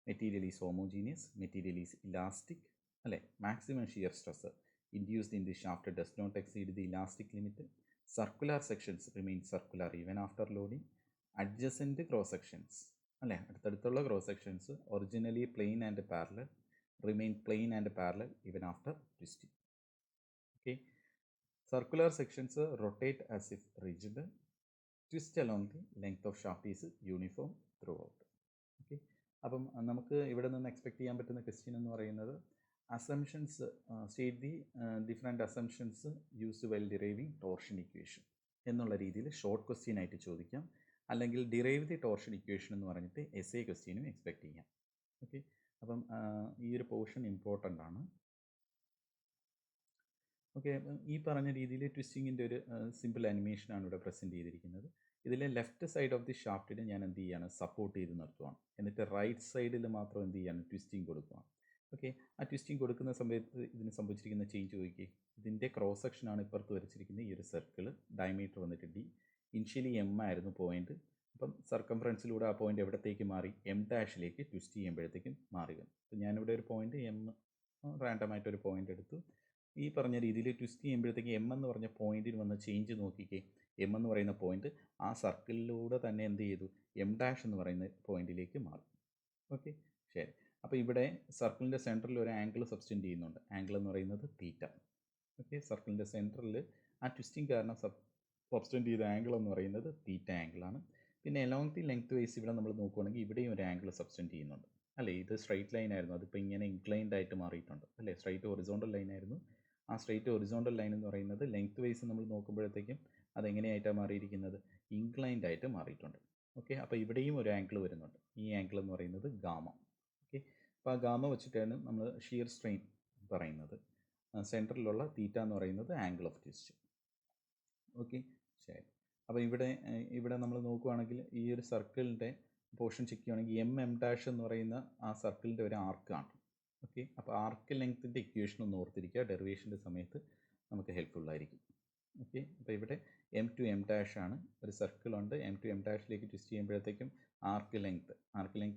Material is homogeneous, material is elastic അല്ലേ. Maximum shear stress induced in the shaft does not exceed the elastic limit. Circular sections remain circular even after loading. Adjacent cross sections അല്ലേ, അടുത്തടുത്തുള്ള cross sections originally plane and parallel remain plane and parallel even after twisting. Okay, circular sections rotate as if rigid. Twist along the length of shaft is uniform throughout. Okay, അപ്പം നമുക്ക് ഇവിടെ നിന്ന് expect ചെയ്യാൻ പറ്റുന്ന question എന്ന് പറയുന്നത് assumptions state the different assumptions used well deriving torsion equation എന്നുള്ള രീതിയിൽ ഷോർട്ട് ക്വസ്റ്റ്യൻ ആയിട്ട് ചോദിക്കാം. അല്ലെങ്കിൽ ഡിറൈവ് ദി ടോർഷൻ ഇക്വേഷൻ എന്ന് പറഞ്ഞിട്ട് എസ്എ ക്വസ്റ്റ്യനും എക്സ്പെക്ട് ചെയ്യാം. ഓക്കെ, അപ്പം ഈ ഒരു പോർഷൻ ഇമ്പോർട്ടൻ്റ് ആണ്. ഓക്കെ, ഈ പറഞ്ഞ രീതിയിൽ ട്വിസ്റ്റിങ്ങിൻ്റെ ഒരു സിമ്പിൾ ആനിമേഷനാണ് ഇവിടെ പ്രസൻറ്റ് ചെയ്തിരിക്കുന്നത്. ഇതിലെ ലെഫ്റ്റ് സൈഡ് ഓഫ് ദി ഷാഫ്റ്റിന് ഞാൻ എന്ത് ചെയ്യാണ്? സപ്പോർട്ട് ചെയ്ത് നിർത്തുവാണ്. എന്നിട്ട് റൈറ്റ് സൈഡിൽ മാത്രം എന്ത് ചെയ്യാണ്? ട്വിസ്റ്റിംഗ് കൊടുക്കുകയാണ്. ഓക്കെ, ആ ട്വിസ്റ്റിംഗ് കൊടുക്കുന്ന സമയത്ത് ഇതിന് സംഭവിച്ചിരിക്കുന്ന ചേഞ്ച് നോക്കി. ഇതിൻ്റെ ക്രോസ് സെക്ഷനാണ് ഇപ്പുറത്ത് വരച്ചിരിക്കുന്നത്. ഈ ഒരു സർക്കിൾ ഡയമീറ്റർ വന്നിട്ട് ഡി. ഇനിഷ്യലി എം ആയിരുന്നു പോയിന്റ്. അപ്പം സർക്കംഫറൻസിലൂടെ ആ പോയിന്റ് എവിടത്തേക്ക് മാറി? എം ഡാഷിലേക്ക് ട്വിസ്റ്റ് ചെയ്യുമ്പോഴത്തേക്കും മാറി വന്നു. അപ്പം ഞാനിവിടെ ഒരു പോയിന്റ് എം റാൻഡമായിട്ടൊരു പോയിന്റ് എടുത്തു. ഈ പറഞ്ഞ രീതിയിൽ ട്വിസ്റ്റ് ചെയ്യുമ്പോഴത്തേക്ക് എം എന്ന് പറഞ്ഞ പോയിന്റിന് വന്ന ചേഞ്ച് നോക്കിക്കേ. എം എന്ന് പറയുന്ന പോയിന്റ് ആ സർക്കിളിലൂടെ തന്നെ എന്ത് ചെയ്തു? എം ഡാഷ് എന്ന് പറയുന്ന പോയിന്റിലേക്ക് മാറി. ഓക്കെ, ശരി. അപ്പോൾ ഇവിടെ സർക്കിളിൻ്റെ സെൻറ്ററിൽ ഒരു ആംഗിൾ സബ്സ്റ്റെൻഡ് ചെയ്യുന്നുണ്ട്. ആംഗിൾ എന്ന് പറയുന്നത് തീറ്റ. ഓക്കെ, സർക്കിളിൻ്റെ സെൻറ്ററിൽ ആ ട്വിസ്റ്റിംഗ് കാരണം സബ്സ്റ്റെൻഡ് ചെയ്ത ആംഗിൾ എന്ന് പറയുന്നത് തീറ്റ ആംഗിളാണ്. പിന്നെ എലോങ് ദി ലെങ്ത് വൈസ് ഇവിടെ നമ്മൾ നോക്കുകയാണെങ്കിൽ ഇവിടെയും ഒരു ആംഗിൾ സബ്സ്റ്റെൻഡ് ചെയ്യുന്നുണ്ട് അല്ലേ. ഇത് സ്ട്രൈറ്റ് ലൈൻ ആയിരുന്നു, അതിപ്പോൾ ഇങ്ങനെ ഇൻക്ലൈൻഡ് ആയിട്ട് മാറിയിട്ടുണ്ട് അല്ലേ. സ്ട്രൈറ്റ് ഹൊറിസോണ്ടൽ ലൈൻ ആയിരുന്നു. ആ സ്ട്രൈറ്റ് ഹൊറിസോണ്ടൽ ലൈൻ എന്ന് പറയുന്നത് ലെങ്ത് വൈസ് നമ്മൾ നോക്കുമ്പോഴത്തേക്കും അതെങ്ങനെയായിട്ടാണ് മാറിയിരിക്കുന്നത്? ഇൻക്ലൈൻഡ് ആയിട്ട് മാറിയിട്ടുണ്ട്. ഓക്കെ, അപ്പോൾ ഇവിടെയും ഒരു ആംഗിൾ വരുന്നുണ്ട്. ഈ ആംഗിൾ എന്ന് പറയുന്നത് ഗാമ. ഓക്കെ, അപ്പോൾ ആ ഗാമ വെച്ചിട്ടാണ് നമ്മൾ ഷിയർ സ്ട്രെയിൻ പറയുന്നത്. സെൻറ്ററിലുള്ള തീറ്റ എന്ന് പറയുന്നത് ആംഗിൾ ഓഫ് ട്വിസ്റ്റ്. ഓക്കെ, ശരി. അപ്പോൾ ഇവിടെ നമ്മൾ നോക്കുകയാണെങ്കിൽ ഈ ഒരു സർക്കിളിൻ്റെ പോർഷൻ ചെക്ക് ചെയ്യുകയാണെങ്കിൽ എം ഡാഷ് എന്ന് പറയുന്ന ആ സർക്കിളിൻ്റെ ഒരു ആർക്കാണ്. ഓക്കെ, അപ്പോൾ ആർക്ക് ലെങ്ത്തിൻ്റെ ഇക്വേഷൻ ഒന്ന് ഓർത്തിരിക്കുക, ഡെറിവേഷൻ്റെ സമയത്ത് നമുക്ക് ഹെൽപ്ഫുള്ളായിരിക്കും. ഓക്കെ, അപ്പോൾ ഇവിടെ എം ടു എം ഡാഷ് ആണ്, ഒരു സർക്കിളുണ്ട്. എം ടു എം ഡാഷിലേക്ക് ട്വിസ്റ്റ് ചെയ്യുമ്പോഴത്തേക്കും ആർക്ക് ലെങ്ത്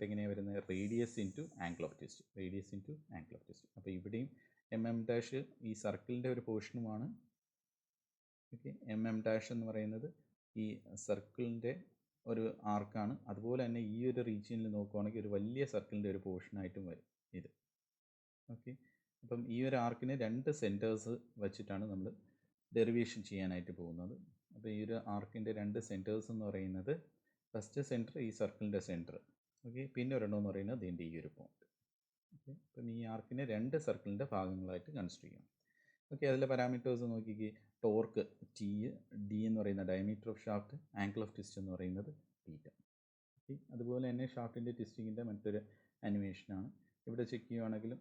എങ്ങനെയാണ് വരുന്നത്? Radius into angle of twist, radius into angle of twist. അപ്പോൾ ഇവിടെയും എം ഡാഷ് ഈ സർക്കിളിൻ്റെ ഒരു പോർഷനുമാണ്. ഓക്കെ, എം ഡാഷ് എന്ന് പറയുന്നത് ഈ സർക്കിളിൻ്റെ ഒരു ആർക്കാണ്. അതുപോലെ തന്നെ ഈ ഒരു റീജിയനിൽ നോക്കുവാണെങ്കിൽ ഒരു വലിയ സർക്കിളിൻ്റെ ഒരു പോർഷനായിട്ടും വരും ഇത്. ഓക്കെ, അപ്പം ഈ ഒരു ആർക്കിന് 2 സെൻറ്റേഴ്സ് വെച്ചിട്ടാണ് നമ്മൾ ഡെറിവേഷൻ ചെയ്യാനായിട്ട് പോകുന്നത്. അപ്പോൾ ഈ ഒരു ആർക്കിൻ്റെ 2 സെൻറ്റേഴ്സ് എന്ന് പറയുന്നത് ഫസ്റ്റ് സെൻറ്റർ ഈ സർക്കിളിൻ്റെ സെൻറ്റർ. ഓക്കെ, പിന്നെ ഒരെണ്ണം എന്ന് പറയുന്നത് ഇതിൻ്റെ ഈ ഒരു പോയിന്റ്. ഓക്കെ, അപ്പം ഈ ആർക്കിനെ 2 സർക്കിളിൻ്റെ ഭാഗങ്ങളായിട്ട് കൺസിഡർ ചെയ്യാം. ഓക്കെ, അതിലെ പാരാമീറ്റേഴ്സ് നോക്കിക്കേ. ടോർക്ക് ടി, ഡി എന്ന് പറയുന്ന diameter of shaft, angle of twist എന്ന് പറയുന്നത് തീറ്റ. ഓക്കെ, അതുപോലെ തന്നെ ഷാഫ്റ്റിൻ്റെ ട്വിസ്റ്റിങ്ങിൻ്റെ മറ്റൊരു അനിമേഷനാണ്. ഇവിടെ ചെക്ക് ചെയ്യുകയാണെങ്കിലും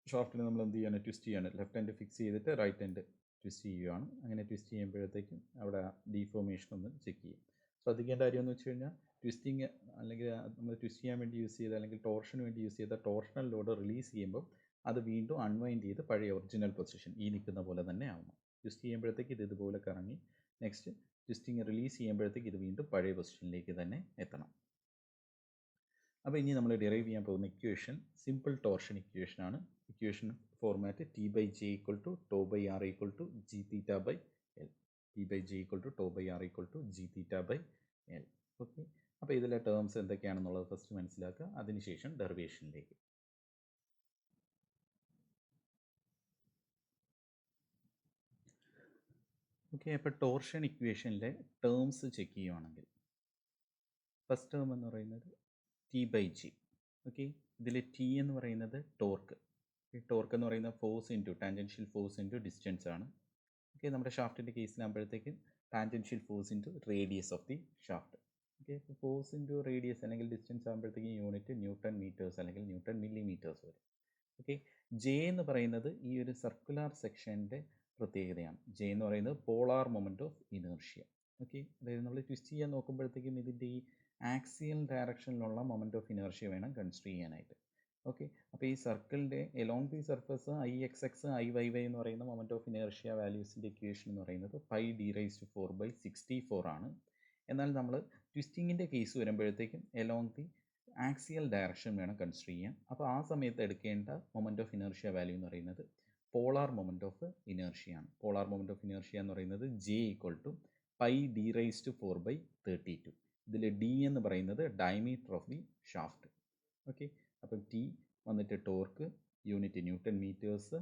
ഷാഫ്റ്റിന് നമ്മൾ എന്ത് ചെയ്യാണ്? ട്വിസ്റ്റ് ചെയ്യാണ്. ലെഫ്റ്റ് ഹാൻഡ് ഫിക്സ് ചെയ്തിട്ട് റൈറ്റ് ഹാൻഡ് ട്വിസ്റ്റ് ചെയ്യുകയാണ്. അങ്ങനെ ട്വിസ്റ്റ് ചെയ്യുമ്പോഴത്തേക്കും അവിടെ ഡീഫോർമേഷൻ ഒന്ന് ചെക്ക് ചെയ്യും. ശ്രദ്ധിക്കേണ്ട കാര്യം എന്ന് വെച്ച് കഴിഞ്ഞാൽ ട്വിസ്റ്റിങ് അല്ലെങ്കിൽ നമ്മൾ ട്വിസ്റ്റ് ചെയ്യാൻ വേണ്ടി യൂസ് ചെയ്ത അല്ലെങ്കിൽ ടോർഷന് വേണ്ടി യൂസ് ചെയ്ത ടോർഷണൽ ലോഡ് റിലീസ് ചെയ്യുമ്പോൾ അത് വീണ്ടും അൺവൈൻഡ് ചെയ്ത് പഴയ ഒറിജിനൽ പൊസിഷൻ ഈ നിൽക്കുന്ന പോലെ തന്നെ ആവണം. ട്വിസ്റ്റ് ചെയ്യുമ്പോഴത്തേക്ക് ഇത് ഇതുപോലെ കറങ്ങി നെക്സ്റ്റ് ട്വിസ്റ്റിങ് റിലീസ് ചെയ്യുമ്പോഴത്തേക്ക് ഇത് വീണ്ടും പഴയ പൊസിഷനിലേക്ക് തന്നെ എത്തണം. അപ്പോൾ ഇനി നമ്മൾ ഡിറൈവ് ചെയ്യാൻ പോകുന്ന ഇക്വേഷൻ സിമ്പിൾ ടോർഷൻ ഇക്വേഷനാണ്. Equation format T/J = τ/r = g⁻L. T/J = τ/r = g⁻L. Okay, അപ്പോൾ ഇതിലെ ടേംസ് എന്തൊക്കെയാണെന്നുള്ളത് ഫസ്റ്റ് മനസ്സിലാക്കുക, അതിനുശേഷം ഡെറിവേഷനിലേക്ക്. ഓക്കെ, അപ്പോൾ ടോർഷൻ ഇക്വേഷനിലെ ടേംസ് ചെക്ക് ചെയ്യുവാണെങ്കിൽ ഫസ്റ്റ് ടേം എന്ന് പറയുന്നത് T/J. ഓക്കെ, ഇതിൽ T എന്ന് പറയുന്നത് ടോർക്ക്. ഈ ടോർക്ക് എന്ന് പറയുന്നത് force into tangential force into distance ആണ്. ഓക്കെ, നമ്മുടെ ഷാഫ്റ്റിൻ്റെ കേസിലാകുമ്പോഴത്തേക്കും tangential force into radius of the shaft. Okay, അപ്പോൾ ഫോഴ്സ് ഇൻറ്റു റേഡിയസ് അല്ലെങ്കിൽ ഡിസ്റ്റൻസ് ആകുമ്പോഴത്തേക്കും യൂണിറ്റ് ന്യൂട്ടൺ മീറ്റേഴ്സ് അല്ലെങ്കിൽ ന്യൂട്ടൺ മില്ലിമീറ്റേഴ്സ് വരും. ഓക്കെ, ജെ എന്ന് പറയുന്നത് ഈ ഒരു സർക്കുലർ സെക്ഷൻ്റെ പ്രത്യേകതയാണ്. ജെ എന്ന് പറയുന്നത് polar moment of inertia. Okay, അതായത് നമ്മൾ ട്വിസ്റ്റ് ചെയ്യാൻ നോക്കുമ്പോഴത്തേക്കും ഇതിൻ്റെ ഈ ആക്സിയൽ ഡയറക്ഷനിലുള്ള മൊമെൻറ്റ് ഓഫ് ഇനേർഷ്യ വേണം കൺസിഡർ ചെയ്യാനായിട്ട്. ഓക്കെ, അപ്പോൾ ഈ സർക്കിളിൻ്റെ along the surface IXX IYY എന്ന് പറയുന്ന മൊമെൻറ്റ് ഓഫ് ഇനേർഷ്യ വാല്യൂസിൻ്റെ ഇക്വേഷൻ എന്ന് പറയുന്നത് πd⁴/64 ആണ്. എന്നാൽ നമ്മൾ ട്വിസ്റ്റിങ്ങിൻ്റെ കേസ് വരുമ്പോഴത്തേക്കും എലോങ് ദി ആക്സിയൽ ഡയറക്ഷൻ വേണം കൺസിഡർ ചെയ്യാൻ. അപ്പോൾ ആ സമയത്ത് എടുക്കേണ്ട മൊമെൻറ്റ് ഓഫ് ഇനേർഷ്യ വാല്യൂ എന്ന് പറയുന്നത് പോളാർ മൊമെൻറ്റ് ഓഫ് ഇനേർഷ്യ ആണ്. പോളാർ മൊമെൻറ്റ് ഓഫ് ഇനേർഷ്യ എന്ന് പറയുന്നത് J = πd⁴/32. ഇതിൽ D എന്ന് പറയുന്നത് diameter of the shaft. Okay, അപ്പം T വന്നിട്ട് torque, unit newton metres,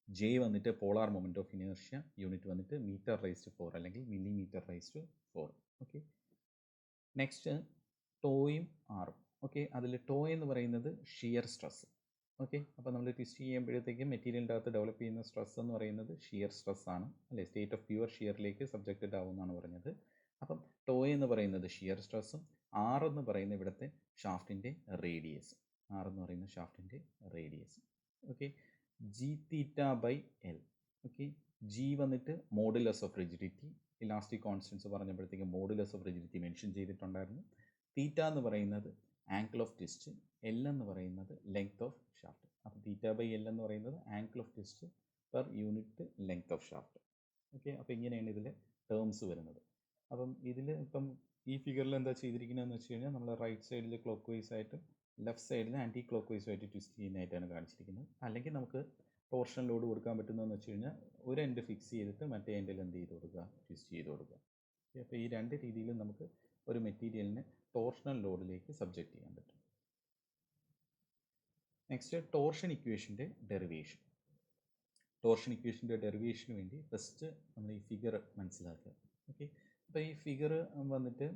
J വന്നിട്ട് polar moment of inertia, unit വന്നിട്ട് m/4 അല്ലെങ്കിൽ mm/4. ഓക്കെ, നെക്സ്റ്റ് ടോയും ആറും. ഓക്കെ, അതിൽ ടോ എന്ന് പറയുന്നത് ഷിയർ സ്ട്രെസ്. ഓക്കെ, അപ്പോൾ നമ്മൾ ട്വിസ്റ്റ് ചെയ്യുമ്പോഴത്തേക്കും മെറ്റീരിയലിൻ്റെ അകത്ത് ഡെവലപ്പ് ചെയ്യുന്ന സ്ട്രെസ് എന്ന് പറയുന്നത് ഷിയർ സ്ട്രെസ് ആണ്, അല്ലേ? സ്റ്റേറ്റ് ഓഫ് പ്യുവർ ഷിയറിലേക്ക് സബ്ജക്റ്റഡ് ആവുമെന്നാണ് പറഞ്ഞത്. അപ്പം ടോ എന്ന് പറയുന്നത് ഷിയർ സ്ട്രെസ്സും ആർ എന്ന് പറയുന്ന ഇവിടുത്തെ ഷാഫ്റ്റിൻ്റെ radius, okay, g⁻L. Okay, G വന്നിട്ട് modulus of rigidity, elastic constants പറഞ്ഞപ്പോഴത്തേക്കും മോഡുലസ് ഓഫ് റിജിഡിറ്റി മെൻഷൻ ചെയ്തിട്ടുണ്ടായിരുന്നു. തീറ്റ എന്ന് പറയുന്നത് ആംഗിൾ ഓഫ് ട്വിസ്റ്റ്, എൽ എന്ന് പറയുന്നത് ലെങ്ത് ഓഫ് ഷാഫ്റ്റ്. അപ്പോൾ θ/L എന്ന് പറയുന്നത് angle of twist per unit length of shaft. Okay, അപ്പോൾ ഇങ്ങനെയാണ് ഇതിലെ ടേംസ് വരുന്നത്. അപ്പം ഇതിൽ ഇപ്പം ഈ ഫിഗറിൽ എന്താ ചെയ്തിരിക്കുന്നതെന്ന് വെച്ച് കഴിഞ്ഞാൽ നമ്മൾ റൈറ്റ് സൈഡിൽ ക്ലോക്ക് വൈസ് ആയിട്ടും ലെഫ്റ്റ് സൈഡിൽ ആൻറ്റി ക്ലോക്ക് വൈസും ആയിട്ട് ട്വിസ്റ്റ് ചെയ്യുന്നതായിട്ടാണ് കാണിച്ചിരിക്കുന്നത്. അല്ലെങ്കിൽ നമുക്ക് ടോർഷൻ ലോഡ് കൊടുക്കാൻ പറ്റുന്നതെന്ന് വെച്ച് കഴിഞ്ഞാൽ ഒരു എൻഡ് ഫിക്സ് ചെയ്തിട്ട് മറ്റേ എൻഡിൽ എന്ത് ചെയ്ത് കൊടുക്കുക? ട്വിസ്റ്റ് ചെയ്ത് കൊടുക്കുക. അപ്പോൾ ഈ രണ്ട് രീതിയിലും നമുക്ക് ഒരു മെറ്റീരിയലിനെ ടോർഷണൽ ലോഡിലേക്ക് സബ്ജക്റ്റ് ചെയ്യാൻ പറ്റും. നെക്സ്റ്റ് ടോർഷൻ ഇക്വേഷൻ്റെ ഡെറിവേഷൻ. ടോർഷൻ ഇക്വേഷൻ്റെ ഡെറിവേഷന് വേണ്ടി ഫസ്റ്റ് നമ്മൾ ഈ ഫിഗർ മനസ്സിലാക്കുക. ഓക്കെ, അപ്പോൾ ഈ ഫിഗർ വന്നിട്ട്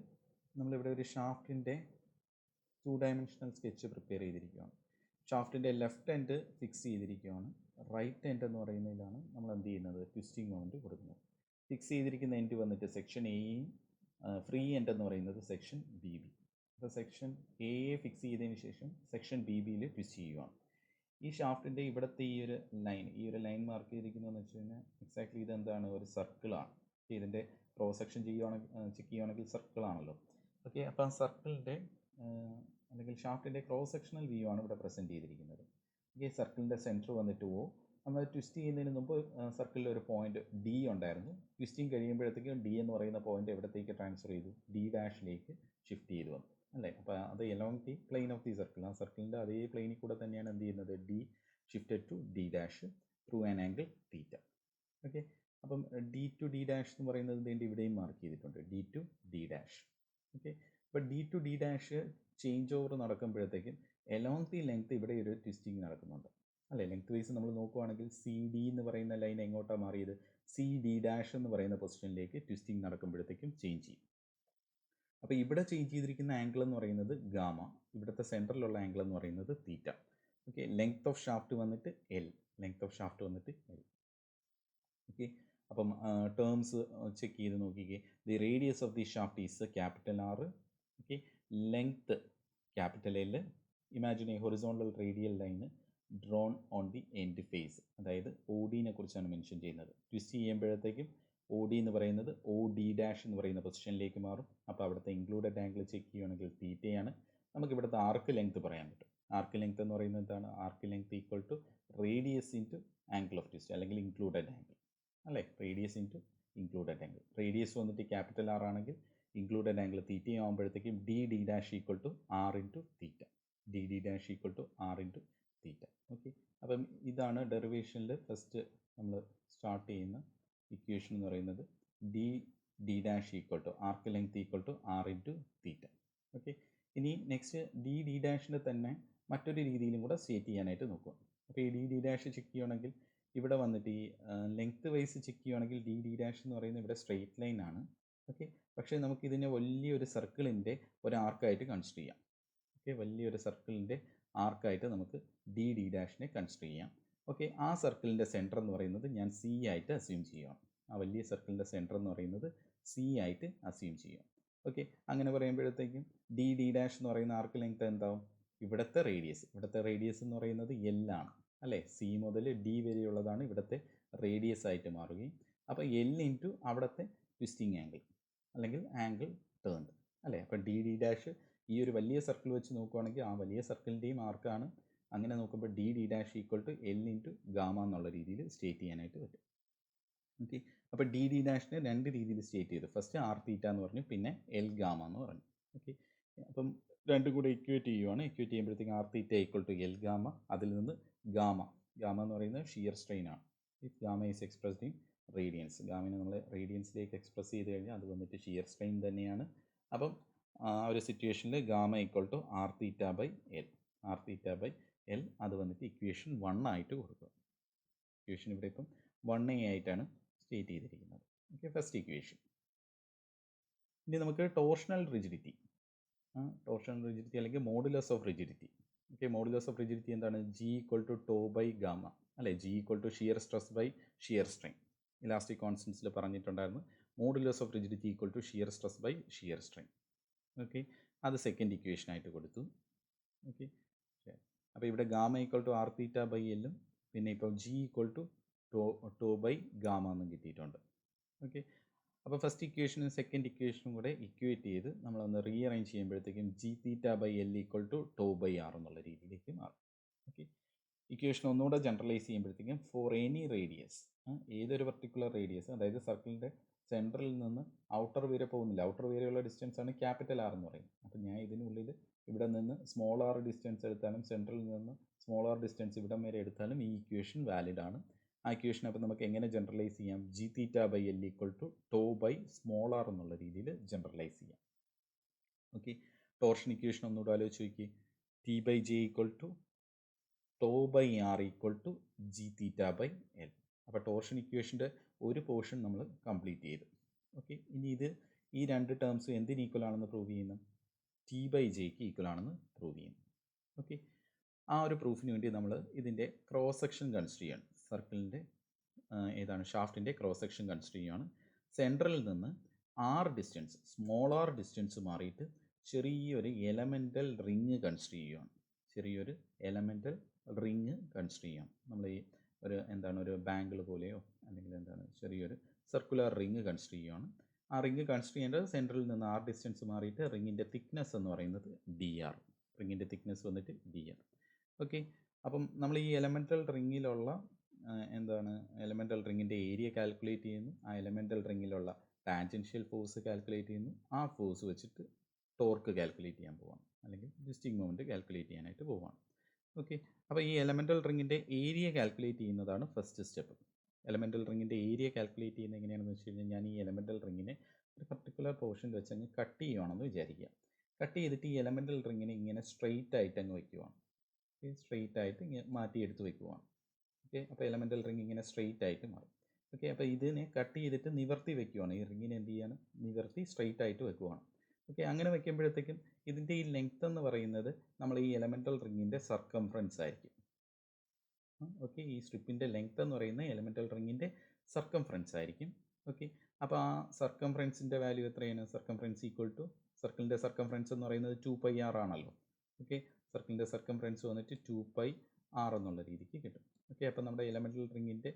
നമ്മളിവിടെ ഒരു ഷാഫ്റ്റിൻ്റെ 2 ഡയമെൻഷണൽ സ്കെച്ച് പ്രിപ്പയർ ചെയ്തിരിക്കുകയാണ്. ഷാഫ്റ്റിൻ്റെ ലെഫ്റ്റ് എൻഡ് ഫിക്സ് ചെയ്തിരിക്കുകയാണ്. റൈറ്റ് എൻഡ് എന്ന് പറയുന്നതിലാണ് നമ്മൾ എന്ത് ചെയ്യുന്നത്? ട്വിസ്റ്റിംഗ് മൊമെൻറ്റ് കൊടുക്കുന്നത്. ഫിക്സ് ചെയ്തിരിക്കുന്ന എൻഡ് വന്നിട്ട് സെക്ഷൻ എയും ഫ്രീ എൻഡ് എന്ന് പറയുന്നത് സെക്ഷൻ BB. അപ്പോൾ സെക്ഷൻ എയെ ഫിക്സ് ചെയ്തതിന് ശേഷം സെക്ഷൻ ബി ബിയിൽ ട്വിസ്റ്റ് ചെയ്യുകയാണ്. ഈ ഷാഫ്റ്റിൻ്റെ ഇവിടുത്തെ ഈ ഒരു ലൈൻ മാർക്ക് ചെയ്തിരിക്കുന്നതെന്ന് വെച്ച് കഴിഞ്ഞാൽ എക്സാക്ട്ലി ഇതെന്താണ്, ഒരു സർക്കിളാണ്. ഇതിൻ്റെ ക്രോസ് സെക്ഷൻ ചെക്ക് ചെയ്യുകയാണെങ്കിൽ സർക്കിളാണല്ലോ. ഓക്കെ, അപ്പോൾ ആ സർക്കിളിൻ്റെ അല്ലെങ്കിൽ ഷാഫ്റ്റിൻ്റെ ക്രോസ് സെക്ഷണൽ വ്യൂ ആണ് ഇവിടെ പ്രസൻറ്റ് ചെയ്തിരിക്കുന്നത്. ഓക്കെ, സർക്കിളിൻ്റെ സെൻറ്റർ വന്നിട്ട് O. നമ്മൾ ട്വിസ്റ്റ് ചെയ്യുന്നതിന് മുമ്പ് സർക്കിളിൽ ഒരു പോയിന്റ് D ഉണ്ടായിരുന്നു. ട്വിസ്റ്റിംഗ് കഴിയുമ്പോഴത്തേക്കും D എന്ന് പറയുന്ന പോയിന്റ് എവിടത്തേക്ക് ട്രാൻസ്ഫർ ചെയ്തു, D' ഷിഫ്റ്റ് ചെയ്തു വന്നു അല്ലേ. അപ്പോൾ അത് along the plane of the circle, ആ സർക്കിളിൻ്റെ അതേ പ്ലെയിനിൽ കൂടെ തന്നെയാണ് എന്ത് ചെയ്യുന്നത്, D shifted to D' through an angle theta. Okay, അപ്പം D to D' എന്ന് പറയുന്നത് വേണ്ടി ഇവിടെയും മാർക്ക് ചെയ്തിട്ടുണ്ട്, D to D'. ഓക്കെ, അപ്പോൾ D to D' change over നടക്കുമ്പോഴത്തേക്കും എലോങ് ദി ലെങ്ത് ഇവിടെ ഒരു ട്വിസ്റ്റിംഗ് നടക്കുന്നുണ്ട് അല്ലേ. ലെങ്ത് വൈസ് നമ്മൾ നോക്കുവാണെങ്കിൽ CD എന്ന് പറയുന്ന ലൈൻ എങ്ങോട്ടാണ് മാറിയത്, CD' എന്ന് പറയുന്ന പൊസിഷനിലേക്ക് ട്വിസ്റ്റിംഗ് നടക്കുമ്പോഴത്തേക്കും ചേഞ്ച് ചെയ്യും. അപ്പോൾ ഇവിടെ ചേഞ്ച് ചെയ്തിരിക്കുന്ന ആംഗിൾ എന്ന് പറയുന്നത് ഗാമ, ഇവിടുത്തെ സെൻറ്ററിലുള്ള ആംഗിൾ എന്ന് പറയുന്നത് theta. Okay, length of shaft വന്നിട്ട് L. ഓക്കെ, അപ്പം ടേംസ് ചെക്ക് ചെയ്ത് നോക്കിക്കേ. The radius of the shaft is R. Okay, length L. Imagine a horizontal radial line drawn on the end face, അതായത് ODനെ കുറിച്ചാണ് മെൻഷൻ ചെയ്യുന്നത്. ട്വിസ്റ്റ് ചെയ്യുമ്പോഴത്തേക്കും OD എന്ന് പറയുന്നത് OD' എന്ന് പറയുന്ന പൊസിഷനിലേക്ക് മാറും. അപ്പോൾ അവിടുത്തെ ഇൻക്ലൂഡഡ് ആംഗിൾ ചെക്ക് ചെയ്യുകയാണെങ്കിൽ തീറ്റയാണ്. നമുക്ക് ഇവിടുത്തെ ആർക്ക് ലെങ്ത് പറയാൻ പറ്റും. ആർക്ക് ലെങ്ത് എന്ന് പറയുന്നത് എന്താണ്, arc length equal to radius into angle of twist അല്ലെങ്കിൽ ഇൻക്ലൂഡഡ് ആംഗിൾ അല്ലേ. Radius into included angle, radius വന്നിട്ട് R ആണെങ്കിൽ ഇൻക്ലൂഡഡ് ആംഗിൾ തീറ്റ ആകുമ്പോഴത്തേക്കും D' equal to R into theta. D' equal to R into theta. Okay, അപ്പം ഇതാണ് ഡെറിവേഷനിൽ first നമ്മൾ start ചെയ്യുന്ന ഇക്വേഷൻ എന്ന് പറയുന്നത് D' equal to arc length equal to R into theta. Okay, ഇനി നെക്സ്റ്റ് D' തന്നെ മറ്റൊരു രീതിയിലും കൂടെ സ്റ്റേറ്റ് ചെയ്യാനായിട്ട് നോക്കുക. അപ്പോൾ ഈ D' ചെക്ക് ചെയ്യുകയാണെങ്കിൽ ഇവിടെ വന്നിട്ട് ഈ ലെങ്ത് വൈസ് ചെക്ക് ചെയ്യുകയാണെങ്കിൽ D' എന്ന് പറയുന്നത് ഇവിടെ സ്ട്രെയിറ്റ് ലൈൻ ആണ്. ഓക്കെ, പക്ഷേ നമുക്കിതിനെ വലിയൊരു സർക്കിളിൻ്റെ ഒരു ആർക്കായിട്ട് കൺസിഡർ ചെയ്യാം. ഓക്കെ, വലിയൊരു സർക്കിളിൻ്റെ ആർക്കായിട്ട് നമുക്ക് D' കൺസിഡർ ചെയ്യാം. ഓക്കെ, ആ സർക്കിളിൻ്റെ സെൻറ്റർ എന്ന് പറയുന്നത് ഞാൻ C ആയിട്ട് അസ്യൂം ചെയ്യുകയാണ്. ആ വലിയ സർക്കിളിൻ്റെ സെൻറ്റർ എന്ന് പറയുന്നത് C ആയിട്ട് അസ്യൂം ചെയ്യാം. ഓക്കെ, അങ്ങനെ പറയുമ്പോഴത്തേക്കും D' എന്ന് പറയുന്ന ആർക്ക് ലെങ്ത് എന്താവും, ഇവിടുത്തെ റേഡിയസ് എന്ന് പറയുന്നത് L ആണ് അല്ലേ. C മുതൽ D വരെയുള്ളതാണ് ഇവിടുത്തെ റേഡിയസ് ആയിട്ട് മാറുകയും, അപ്പോൾ L ഇൻറ്റു അവിടുത്തെ ട്വിസ്റ്റിംഗ് ആംഗിൾ അല്ലെങ്കിൽ ആംഗിൾ ടേൺഡ് അല്ലേ. അപ്പോൾ D' ഈ ഒരു വലിയ സർക്കിൾ വെച്ച് നോക്കുകയാണെങ്കിൽ ആ വലിയ സർക്കിളിൻ്റെയും ആർക്കാണ്. അങ്ങനെ നോക്കുമ്പോൾ D' equal to L into gamma എന്നുള്ള രീതിയിൽ സ്റ്റേറ്റ് ചെയ്യാനായിട്ട് പറ്റും. ഓക്കെ, അപ്പോൾ D' രണ്ട് രീതിയിൽ സ്റ്റേറ്റ് ചെയ്തു. ഫസ്റ്റ് R തീറ്റ എന്ന് പറഞ്ഞു, പിന്നെ L ഗാമ എന്ന് പറഞ്ഞു. ഓക്കെ, അപ്പം രണ്ടും കൂടെ ഇക്വേറ്റ് ചെയ്യുമ്പോഴത്തേക്കും R theta equal to L gamma, അതിൽ നിന്ന് ഗാമ എന്ന് പറയുന്നത് ഷിയർ സ്ട്രെയിൻ ആണ്. If gamma is expressed in radians, ഗാമിനെ നമ്മൾ റേഡിയൻസിലേക്ക് എക്സ്പ്രസ് ചെയ്ത് കഴിഞ്ഞാൽ അത് വന്നിട്ട് ഷിയർ സ്ട്രെയിൻ തന്നെയാണ്. അപ്പം ആ ഒരു സിറ്റുവേഷനിൽ gamma equal to R theta by L, അത് വന്നിട്ട് ഇക്വേഷൻ 1 ആയിട്ട് കൊടുക്കുക. ഇക്വേഷൻ ഇവിടെ ഇപ്പം 1A ആയിട്ടാണ് സ്റ്റേറ്റ് ചെയ്തിരിക്കുന്നത്. Okay, first equation. ഇനി നമുക്ക് ടോർഷണൽ റിജിഡിറ്റി അല്ലെങ്കിൽ modulus of rigidity. Okay, modulus of rigidity എന്താണ്, G equal to tau by gamma അല്ലേ. G equal to shear stress by shear strain. Elastic കോൺസ്റ്റൻസിൽ പറഞ്ഞിട്ടുണ്ടായിരുന്നു modulus of rigidity equal to shear stress by shear strain. Okay, അത് second ഇക്വേഷനായിട്ട് കൊടുത്തു. Okay, അപ്പോൾ ഇവിടെ gamma equal to R theta by Lഉം പിന്നെ ഇപ്പോൾ G equal to tau by gamma എന്നും കിട്ടിയിട്ടുണ്ട്. ഓക്കെ, അപ്പോൾ ഫസ്റ്റ് ഇക്വേഷനും സെക്കൻഡ് ഇക്വേഷനും കൂടെ ഇക്വേറ്റ് ചെയ്ത് നമ്മളൊന്ന് റീഅറേഞ്ച് ചെയ്യുമ്പോഴത്തേക്കും G theta by L equal to tau by R എന്നുള്ള രീതിയിലേക്ക് മാറും. ഓക്കെ, ഇക്വേഷൻ ഒന്നുകൂടെ ജനറലൈസ് ചെയ്യുമ്പോഴത്തേക്കും ഫോർ എനി റേഡിയസ്, ഏതൊരു പർട്ടിക്കുലർ റേഡിയസ്, അതായത് സർക്കിളിൻ്റെ സെൻട്രലിൽ നിന്ന് ഔട്ടർ വരെ പോകുന്നില്ല, ഔട്ടർ വരെയുള്ള ഡിസ്റ്റൻസ് ആണ് R എന്ന് പറയുന്നത്. അപ്പോൾ ഞാൻ ഇതിനുള്ളിൽ ഇവിടെ നിന്ന് സ്മോൾ r ഡിസ്റ്റൻസ് എടുത്താലും സെൻട്രലിൽ നിന്ന് സ്മോൾ r ഡിസ്റ്റൻസ് ഇവിടം വരെ എടുത്താലും ഈ ഇക്വേഷൻ വാലിഡ് ആണ്. ആ ഇക്വേഷൻ അപ്പോൾ നമുക്ക് എങ്ങനെ ജനറലൈസ് ചെയ്യാം, G theta by L equal to tau by small r എന്നുള്ള രീതിയിൽ ജനറലൈസ് ചെയ്യാം. ഓക്കെ, ടോർഷൻ ഇക്വേഷൻ ഒന്നുകൂടെ ആലോചിച്ച് നോക്കി, T by J equal to tau by R equal to G theta by L. അപ്പോൾ ടോർഷൻ ഇക്വേഷൻ്റെ ഒരു പോർഷൻ നമ്മൾ കംപ്ലീറ്റ് ചെയ്തു. ഓക്കെ, ഇനി ഈ രണ്ട് ടേംസും എന്തിന് ഈക്വൽ ആണെന്ന് പ്രൂവ് ചെയ്യുന്നു, T ബൈ Jക്ക് ഈക്വൽ ആണെന്ന് പ്രൂവ് ചെയ്യുന്നു. ഓക്കെ, ആ ഒരു പ്രൂഫിന് വേണ്ടി നമ്മൾ ഇതിൻ്റെ ക്രോസ് സെക്ഷൻ കൺസിഡർ ചെയ്യണം. സർക്കിളിൻ്റെ ഷാഫ്റ്റിൻ്റെ ക്രോസ് സെക്ഷൻ കൺസിഡർ ചെയ്യുകയാണ്. സെൻട്രലിൽ നിന്ന് R distance, small r distance മാറിയിട്ട് ചെറിയൊരു എലമെൻ്റൽ റിങ് കൺസിഡർ ചെയ്യുകയാണ്. ചെറിയൊരു എലമെൻ്റൽ റിങ് കൺസിഡർ ചെയ്യാം. നമ്മൾ ഈ ഒരു ബാങ്കിൾ പോലെയോ അല്ലെങ്കിൽ ചെറിയൊരു സർക്കുലർ റിങ് കൺസിഡർ ചെയ്യുകയാണ്. ആ റിങ് കൺസിഡർ ചെയ്യേണ്ടത് സെൻറ്ററിൽ നിന്ന് ആർ ഡിസ്റ്റൻസ് മാറിയിട്ട് റിങ്ങിൻ്റെ തിക്നെസ് എന്ന് പറയുന്നത് ഡി ആർ. റിങ്ങിൻ്റെ തിക്നെസ് വന്നിട്ട് ഡി ആർ. ഓക്കെ, അപ്പം നമ്മൾ ഈ എലമെൻ്റൽ റിങ്ങിലുള്ള എലമെൻ്റൽ റിങ്ങിൻ്റെ ഏരിയ കാൽക്കുലേറ്റ് ചെയ്യുന്നു. ആ എലമെൻ്റൽ റിങ്ങിലുള്ള ടാൻജൻഷ്യൽ ഫോഴ്സ് കാൽക്കുലേറ്റ് ചെയ്യുന്നു. ആ ഫോഴ്സ് വെച്ചിട്ട് ടോർക്ക് കാൽക്കുലേറ്റ് ചെയ്യാൻ പോവാണ്, അല്ലെങ്കിൽ ട്വിസ്റ്റിംഗ് മൊമെൻറ്റ് കാൽക്കുലേറ്റ് ചെയ്യാനായിട്ട് പോവാണ്. ഓക്കെ, അപ്പോൾ ഈ എലമെൻ്റൽ റിങ്ങിൻ്റെ ഏരിയ കാൽക്കുലേറ്റ് ചെയ്യുന്നതാണ് ഫസ്റ്റ് സ്റ്റെപ്പ്. എലമെൻ്റൽ റിങ്ങിൻ്റെ ഏരിയ കാൽക്കുലേറ്റ് ചെയ്യുന്നത് എങ്ങനെയാണെന്ന് വെച്ച് കഴിഞ്ഞാൽ, ഞാൻ ഈ എലമെൻ്റൽ റിങ്ങിനെ ഒരു പർട്ടിക്കുലർ പോർഷൻ വെച്ച് അങ്ങ് കട്ട് ചെയ്യുവാണെന്ന് വിചാരിക്കുക. കട്ട് ചെയ്തിട്ട് ഈ എലമെൻ്റൽ റിങ്ങിനെ ഇങ്ങനെ സ്ട്രെയിറ്റ് ആയിട്ട് അങ്ങ് വയ്ക്കുവാണ്. സ്ട്രെയിറ്റ് ആയിട്ട് ഇങ്ങനെ മാറ്റിയെടുത്ത് വയ്ക്കുവാണ്. ഓക്കെ, അപ്പോൾ എലമെൻ്റൽ റിങ് ഇങ്ങനെ സ്ട്രെയിറ്റ് ആയിട്ട് മാറും. ഓക്കെ, അപ്പോൾ ഇതിനെ കട്ട് ചെയ്തിട്ട് നിവർത്തി വയ്ക്കുവാണ്. ഈ റിങ്ങിനെ എന്ത് ചെയ്യാണ്, നിവർത്തി സ്ട്രെയിറ്റ് ആയിട്ട് വെക്കുവാണ്. ഓക്കെ, അങ്ങനെ വയ്ക്കുമ്പോഴത്തേക്കും ഇതിൻ്റെ ഈ ലെങ്ത് എന്ന് പറയുന്നത് നമ്മൾ ഈ എലമെൻ്റൽ റിങ്ങിൻ്റെ സർക്കംഫറൻസ് ആയിരിക്കും. ഓക്കെ, ഈ സ്ട്രിപ്പിൻ്റെ ലെങ്ത് എന്ന് പറയുന്നത് എലമെൻ്റൽ റിങ്ങിൻ്റെ സർക്കംഫറൻസ് ആയിരിക്കും. ഓക്കെ, അപ്പോൾ ആ സർക്കംഫറൻസിൻ്റെ വാല്യൂ എത്രയാണ്? സർക്കംഫറൻസ് ഈക്വൽ ടു, സർക്കിളിൻ്റെ സർക്കംഫറൻസ് എന്ന് പറയുന്നത് 2πr ആണല്ലോ. ഓക്കെ, സർക്കിളിൻ്റെ സർക്കംഫറൻസ് വന്നിട്ട് 2πr എന്നുള്ള രീതിക്ക് കിട്ടും. ഓക്കെ, അപ്പോൾ നമ്മുടെ എലമെൻ്റൽ റിങ്ങിൻ്റെ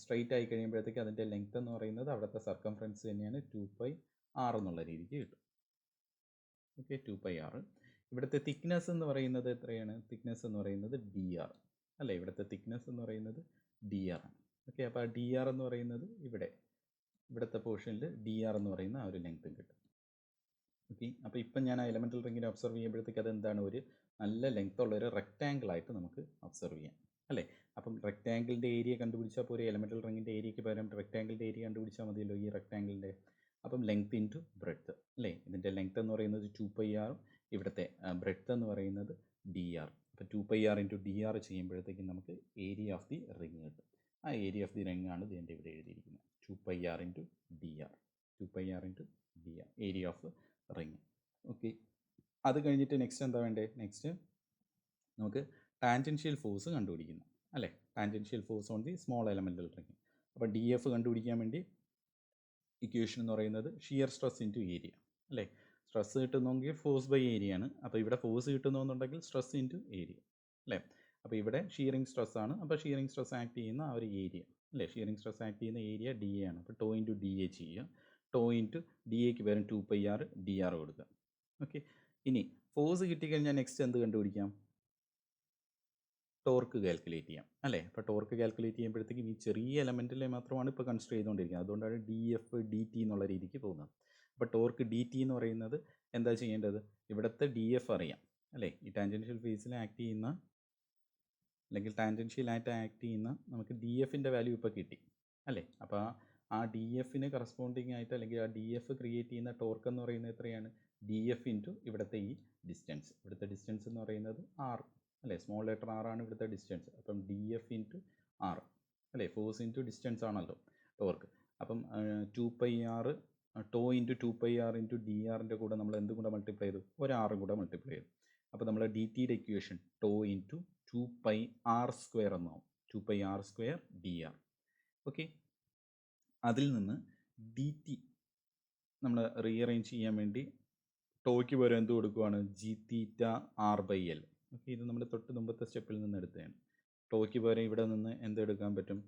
സ്ട്രെയിറ്റ് ആയി കഴിയുമ്പോഴത്തേക്ക് അതിൻ്റെ ലെങ്ത് എന്ന് പറയുന്നത് അവിടുത്തെ സർക്കംഫറൻസ് തന്നെയാണ് 2πr എന്നുള്ള രീതിക്ക് കിട്ടും. Okay, 2πr. ഇവിടുത്തെ തിക്നെസ് എന്ന് പറയുന്നത് എത്രയാണ്? തിക്നെസ് എന്ന് പറയുന്നത് dr അല്ലേ? ഇവിടുത്തെ തിക്നെസ് എന്ന് പറയുന്നത് dr ആണ്. ഓക്കെ, അപ്പോൾ ആ dr എന്ന് പറയുന്നത് ഇവിടുത്തെ പോർഷനിൽ dr എന്ന് പറയുന്ന ആ ഒരു ലെങ്ത്തും കിട്ടും. ഓക്കെ, അപ്പോൾ ഇപ്പം ഞാൻ ആ എലമെൻ്റൽ റിങ്ങിനെ ഒബ്സർവ് ചെയ്യുമ്പോഴത്തേക്ക് അതെന്താണ്, ഒരു നല്ല ലെങ്ത് ഉള്ള ഒരു റെക്റ്റാങ്കിൾ ആയിട്ട് നമുക്ക് ഒബ്സർവ് ചെയ്യാം അല്ലേ? അപ്പം റെക്റ്റാങ്കിളിൻ്റെ ഏരിയ കണ്ടുപിടിച്ചാൽ പോരെ, എലമെൻ്റൽ റിങ്ങിൻ്റെ ഏരിയയ്ക്ക് പകരം റെക്റ്റാങ്കിളിൻ്റെ ഏരിയ കണ്ടുപിടിച്ചാൽ മതിയല്ലോ ഈ റെക്റ്റാങ്കിളിൻ്റെ. അപ്പം ലെങ്ത് ഇൻറ്റു ബ്രെഡ്ത്ത് അല്ലേ? ഇതിൻ്റെ ലെങ്ത് എന്ന് പറയുന്നത് 2πr, ഇവിടുത്തെ ബ്രെഡ്ത്ത് എന്ന് പറയുന്നത് dr. അപ്പോൾ 2πr ഇൻറ്റു dr ചെയ്യുമ്പോഴത്തേക്കും നമുക്ക് ഏരിയ ഓഫ് ദി റിങ് കിട്ടും. ആ ഏരിയ ഓഫ് ദി റിങ് ആണ് ഇതിൻ്റെ ഇവിടെ എഴുതിയിരിക്കുന്നത്, 2πr into dr. 2πr into dr, area of ring. Okay, അത് കഴിഞ്ഞിട്ട് നെക്സ്റ്റ് എന്താ വേണ്ടേ? നെക്സ്റ്റ് നമുക്ക് ടാൻജൻഷ്യൽ ഫോഴ്സ് കണ്ടുപിടിക്കുന്നു അല്ലേ? Tangential force on the small elemental ring. അപ്പോൾ df കണ്ടുപിടിക്കാൻ വേണ്ടി ഇക്വേഷൻ എന്ന് പറയുന്നത് ഷിയർ സ്ട്രെസ് ഇൻറ്റു ഏരിയ അല്ലേ? സ്ട്രെസ് കിട്ടുന്നെങ്കിൽ ഫോഴ്സ് ബൈ ഏരിയ ആണ്. അപ്പോൾ ഇവിടെ ഫോഴ്സ് കിട്ടുന്നുണ്ടെങ്കിൽ സ്ട്രെസ് ഇൻറ്റു ഏരിയ അല്ലേ? അപ്പോൾ ഇവിടെ ഷിയറിംഗ് സ്ട്രെസ് ആണ്. അപ്പോൾ ഷിയറിംഗ് സ്ട്രെസ് ആക്ട് ചെയ്യുന്ന ആ ഒരു ഏരിയ അല്ലേ? ഷിയറിംഗ് സ്ട്രെസ് ആക്ട് ചെയ്യുന്ന ഏരിയ ഡി എ ആണ്. അപ്പോൾ ടോ ഇൻറ്റു ഡി എ ചെയ്യുക. ടോ ഇൻറ്റു ഡി എക്ക് പകരം 2πr dr കൊടുക്കുക. ഓക്കെ, ഇനി ഫോഴ്സ് കിട്ടിക്കഴിഞ്ഞാൽ നെക്സ്റ്റ് എന്ത് കണ്ടുപിടിക്കാം? ടോർക്ക് കാൽക്കുലേറ്റ് ചെയ്യാം അല്ലേ? അപ്പോൾ ടോർക്ക് കാൽക്കുലേറ്റ് ചെയ്യുമ്പോഴത്തേക്കും ഈ ചെറിയ എലമെൻറ്റിലെ മാത്രമാണ് ഇപ്പോൾ കൺസിഡർ ചെയ്തുകൊണ്ടിരിക്കുന്നത്. അതുകൊണ്ടാണ് df dt എന്നുള്ള രീതിക്ക് പോകുന്നത്. അപ്പോൾ ടോർക്ക് dt എന്ന് പറയുന്നത് എന്താ ചെയ്യേണ്ടത്? ഇവിടുത്തെ df അറിയാം അല്ലേ? ഈ ടാൻജൻഷ്യൽ ഫേസിൽ ആക്ട് ചെയ്യുന്ന അല്ലെങ്കിൽ ടാൻജൻഷ്യലായിട്ട് ആക്ട് ചെയ്യുന്ന നമുക്ക് dfൻ്റെ വാല്യൂ ഇപ്പോൾ കിട്ടി അല്ലേ? അപ്പോൾ ആ dfന് കറസ്പോണ്ടിങ് ആയിട്ട്, അല്ലെങ്കിൽ ആ df ക്രിയേറ്റ് ചെയ്യുന്ന ടോർക്ക് എന്ന് പറയുന്നത് എത്രയാണ്? df ഇൻറ്റു ഇവിടുത്തെ ഈ ഡിസ്റ്റൻസ്. ഇവിടുത്തെ ഡിസ്റ്റൻസ് എന്ന് പറയുന്നത് r അല്ലേ? സ്മോൾ ലെറ്റർ r ആണ് ഇവിടുത്തെ ഡിസ്റ്റൻസ്. അപ്പം df ഇൻറ്റു r അല്ലേ? ഫോഴ്സ് ഇൻറ്റു ഡിസ്റ്റൻസ് ആണല്ലോ ടോർക്ക്. അപ്പം 2πr to into 2πr into drൻ്റെ കൂടെ നമ്മൾ എന്തും കൂടെ മൾട്ടിപ്ലൈ ചെയ്തു? ഒരു r കൂടെ മൾട്ടിപ്ലൈ ചെയ്തു. അപ്പോൾ നമ്മൾ dt-യുടെ ഇക്വേഷൻ ടോ ഇൻറ്റു 2πr² എന്നാവും. 2πr² dr. ഓക്കെ, അതിൽ നിന്ന് dt നമ്മൾ റീഅറേഞ്ച് ചെയ്യാൻ വേണ്ടി ടോയ്ക്ക് പകരം എന്ത് കൊടുക്കുവാണ്? g⁻r/L. ഓക്കെ, ഇത് നമ്മൾ തൊട്ട് മുമ്പത്തെ സ്റ്റെപ്പിൽ നിന്ന് എടുത്തതാണ്. ടോയ്ക്ക് പകരം ഇവിടെ നിന്ന് എന്തെടുക്കാൻ പറ്റും?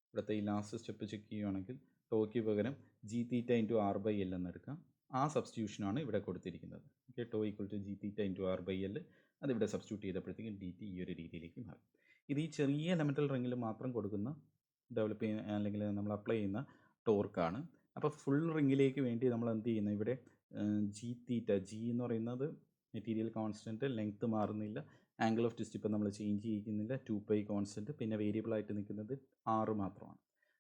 ഇവിടുത്തെ ഈ ലാസ്റ്റ് സ്റ്റെപ്പ് ചെക്ക് ചെയ്യുകയാണെങ്കിൽ ടോയ്ക്ക് പകരം g⁻r/L എന്നെടുക്കാം. ആ സബ്സ്റ്റിറ്റ്യൂഷനാണ് ഇവിടെ കൊടുത്തിരിക്കുന്നത്. Okay, tau equal to g⁻r/L. അതിവിടെ സബ്സ്റ്റിറ്റ്യൂട്ട് ചെയ്തപ്പോഴത്തേക്കും dt ഈ ഒരു രീതിയിലേക്ക് മാറും. ഇത് ഈ ചെറിയ എലമെൻ്റൽ റിങ്ങിൽ മാത്രം കൊടുക്കുന്ന ഡെവലപ്പ് ചെയ്യുന്ന അല്ലെങ്കിൽ നമ്മൾ അപ്ലൈ ചെയ്യുന്ന ടോർക്കാണ്. അപ്പോൾ ഫുൾ റിങ്ങിലേക്ക് വേണ്ടി നമ്മൾ എന്ത് ചെയ്യുന്നത്? ഇവിടെ g എന്ന് പറയുന്നത് മെറ്റീരിയൽ കോൺസ്റ്റൻറ്റ്, ലെങ്ത്ത് മാറുന്നില്ല, ആംഗിൾ ഓഫ് ട്വിസ്റ്റ് ഇപ്പോൾ നമ്മൾ ചേഞ്ച് ചെയ്യിക്കുന്നില്ല, 2π കോൺസ്റ്റൻറ്റ്, പിന്നെ വേരിയബിളായിട്ട് നിൽക്കുന്നത് r മാത്രമാണ്.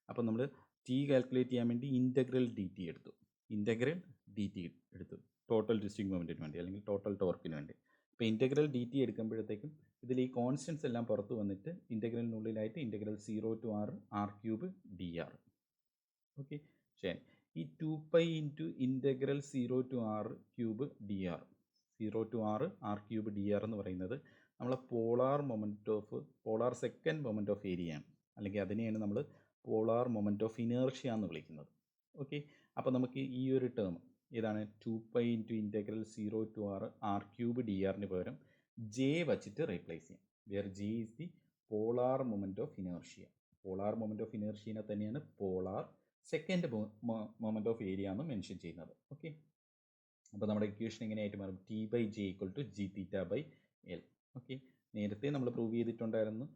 അപ്പോൾ നമ്മൾ t കാൽക്കുലേറ്റ് ചെയ്യാൻ വേണ്ടി ഇൻ്റഗ്രൽ dt എടുത്തു. ഇൻ്റഗ്രൽ dt എടുത്തു ടോട്ടൽ ട്വിസ്റ്റിംഗ് മൊമെൻറ്റിന് വേണ്ടി, അല്ലെങ്കിൽ ടോട്ടൽ ടോർക്കിന് വേണ്ടി. അപ്പോൾ ഇൻ്റഗ്രൽ dt എടുക്കുമ്പോഴത്തേക്കും ഇതിൽ ഈ കോൺസ്റ്റൻസ് എല്ലാം പുറത്ത് വന്നിട്ട് ഇൻ്റഗ്രലിനുള്ളിലായിട്ട് integral 0 to r r³ dr. Okay, ശരി. ഈ 2π into integral 0 to r³ dr, 0 to r r³ dr എന്ന് പറയുന്നത് നമ്മളെ പോളാർ സെക്കൻഡ് മൊമെൻറ്റ് ഓഫ് ഏരിയയാണ്, അല്ലെങ്കിൽ അതിനെയാണ് നമ്മൾ പോളാർ മൊമെൻറ്റ് ഓഫ് ഇനേർഷ്യ എന്ന് വിളിക്കുന്നത്. ഓക്കെ, അപ്പോൾ നമുക്ക് ഈ ഒരു ടേം ഇതാണ് 2π into integral 0 to R cube D ആറിന് പകരം ജെ വച്ചിട്ട് റീപ്ലേസ് ചെയ്യാം. Where J is the polar moment of inertia. Polar moment of ഇനേർഷ്യനെ തന്നെയാണ് polar second moment of area എന്ന് മെൻഷൻ ചെയ്യുന്നത്. ഓക്കെ, അപ്പോൾ നമ്മുടെ ഇക്വേഷൻ എങ്ങനെയായിട്ട് മാറും? T by J equal to G theta by L. Okay, നേരത്തെ നമ്മൾ പ്രൂവ് ചെയ്തിട്ടുണ്ടായിരുന്നു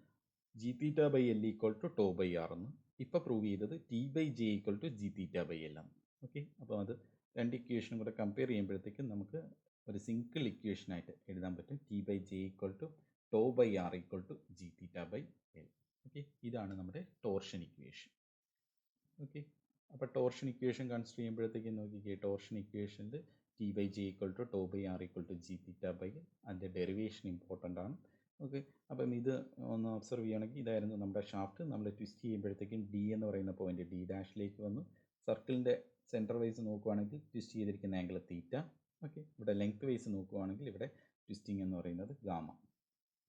G theta by L equal to tau by R എന്ന്. ഇപ്പോൾ പ്രൂവ് ചെയ്തത് T by J equal to G theta by L ആണ്. Okay, അപ്പോൾ അത് രണ്ട് ഇക്വേഷനും കൂടെ കമ്പയർ ചെയ്യുമ്പോഴത്തേക്കും നമുക്ക് ഒരു സിംഗിൾ ഇക്വേഷനായിട്ട് എഴുതാൻ പറ്റും. T by J equal to tau by R equal to G theta by L. Okay, ഇതാണ് നമ്മുടെ ടോർഷൻ ഇക്വേഷൻ. ഓക്കെ, അപ്പോൾ ടോർഷൻ ഇക്വേഷൻ കൺസിഡർ ചെയ്യുമ്പോഴത്തേക്കും നോക്കിക്കേ, ടോർഷൻ ഇക്വേഷനിൽ T by J equal to tau by R equal to G theta by L, അതിൻ്റെ derivation important ആണ്. Okay, അപ്പം ഇത് ഒന്ന് ഒബ്സർവ് ചെയ്യുകയാണെങ്കിൽ ഇതായിരുന്നു നമ്മുടെ ഷാഫ്റ്റ്. നമ്മൾ ട്വിസ്റ്റ് ചെയ്യുമ്പോഴത്തേക്കും ഡി എന്ന് പറയുന്ന പോയിന്റ് ഡി ഡാഷിലേക്ക് വന്നു. സർക്കിളിൻ്റെ സെൻറ്റർ വൈസ് നോക്കുവാണെങ്കിൽ ട്വിസ്റ്റ് ചെയ്തിരിക്കുന്ന ആംഗിൾ തീറ്റ. ഓക്കെ, ഇവിടെ ലെങ്ത് വൈസ് നോക്കുവാണെങ്കിൽ ഇവിടെ ട്വിസ്റ്റിംഗ് എന്ന് പറയുന്നത് ഗാമ.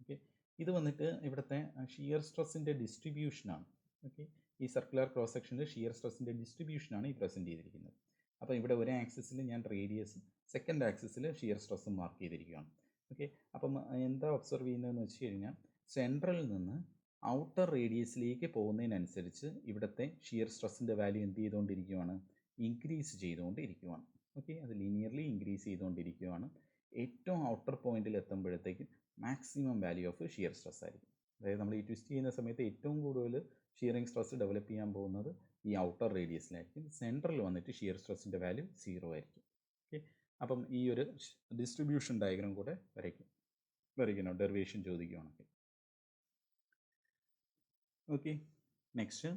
ഓക്കെ, ഇത് വന്നിട്ട് ഇവിടുത്തെ ഷിയർ സ്ട്രെസ്സിൻ്റെ ഡിസ്ട്രിബ്യൂഷനാണ്. ഓക്കെ, ഈ സർക്കുലർ ക്രോസ് സെക്ഷനിൽ ഷിയർ സ്ട്രെസ്സിൻ്റെ ഡിസ്ട്രിബ്യൂഷനാണ് ഈ പ്രസൻറ്റ് ചെയ്തിരിക്കുന്നത്. അപ്പോൾ ഇവിടെ ഒരു ആക്സിസിൽ ഞാൻ റേഡിയസും സെക്കൻഡ് ആക്സിസിൽ ഷിയർ സ്ട്രെസ്സും മാർക്ക് ചെയ്തിരിക്കുകയാണ്. ഓക്കെ, അപ്പം എന്താ ഒബ്സർവ് ചെയ്യുന്നതെന്ന് വെച്ച് കഴിഞ്ഞാൽ സെൻട്രലിൽ നിന്ന് ഔട്ടർ റേഡിയസിലേക്ക് പോകുന്നതിനനുസരിച്ച് ഇവിടുത്തെ ഷിയർ സ്ട്രെസ്സിൻ്റെ വാല്യൂ എന്ത് ചെയ്തുകൊണ്ടിരിക്കുകയാണ്? ഇൻക്രീസ് ചെയ്തുകൊണ്ടിരിക്കുകയാണ്. ഓക്കെ, അത് ലീനിയർലി ഇൻക്രീസ് ചെയ്തുകൊണ്ടിരിക്കുകയാണ്. ഏറ്റവും ഔട്ടർ പോയിന്റിൽ എത്തുമ്പോഴത്തേക്കും maximum value of shear stress ആയിരിക്കും. അതായത് നമ്മൾ ഈ ട്വിസ്റ്റ് ചെയ്യുന്ന സമയത്ത് ഏറ്റവും കൂടുതൽ ഷിയറിംഗ് സ്ട്രെസ് ഡെവലപ്പ് ചെയ്യാൻ പോകുന്നത് ഈ ഔട്ടർ റേഡിയസിലായിരിക്കും. സെൻട്രൽ വന്നിട്ട് ഷിയർ സ്ട്രെസ്സിൻ്റെ വാല്യൂ 0 ആയിരിക്കും. ഓക്കെ, അപ്പം ഈ ഒരു ഡിസ്ട്രിബ്യൂഷൻ ഡയഗ്രാം കൂടെ വരയ്ക്കണം ഡെറിവേഷൻ ചോദിക്കുകയാണെങ്കിൽ. Okay, next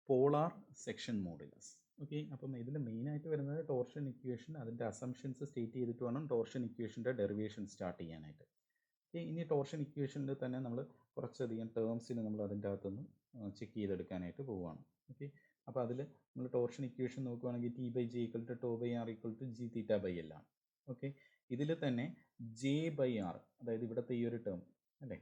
polar section modulus. Okay, അപ്പം ഇതിൽ മെയിനായിട്ട് വരുന്നത് ടോർഷൻ ഇക്വേഷൻ, അതിൻ്റെ അസംഷൻസ് സ്റ്റേറ്റ് ചെയ്തിട്ട് വേണം ടോർഷൻ ഇക്വേഷൻ്റെ ഡെറിവേഷൻ സ്റ്റാർട്ട് ചെയ്യാനായിട്ട്. ഓക്കെ, ഇനി ടോർഷൻ ഇക്വേഷനിൽ തന്നെ നമ്മൾ കുറച്ചധികം ടേംസിന് നമ്മൾ അതിൻ്റെ അകത്തുനിന്ന് ചെക്ക് ചെയ്തെടുക്കാനായിട്ട് പോവുകയാണ്. ഓക്കെ, അപ്പോൾ അതിൽ നമ്മൾ ടോർഷൻ ഇക്വേഷൻ നോക്കുകയാണെങ്കിൽ T by J equal to tau by R equal to G theta by L ആണ്. ഓക്കെ, ഇതിൽ തന്നെ ജെ ബൈ ആർ, അതായത് ഇവിടുത്തെ ഈ ഒരു ടേം അല്ലേ,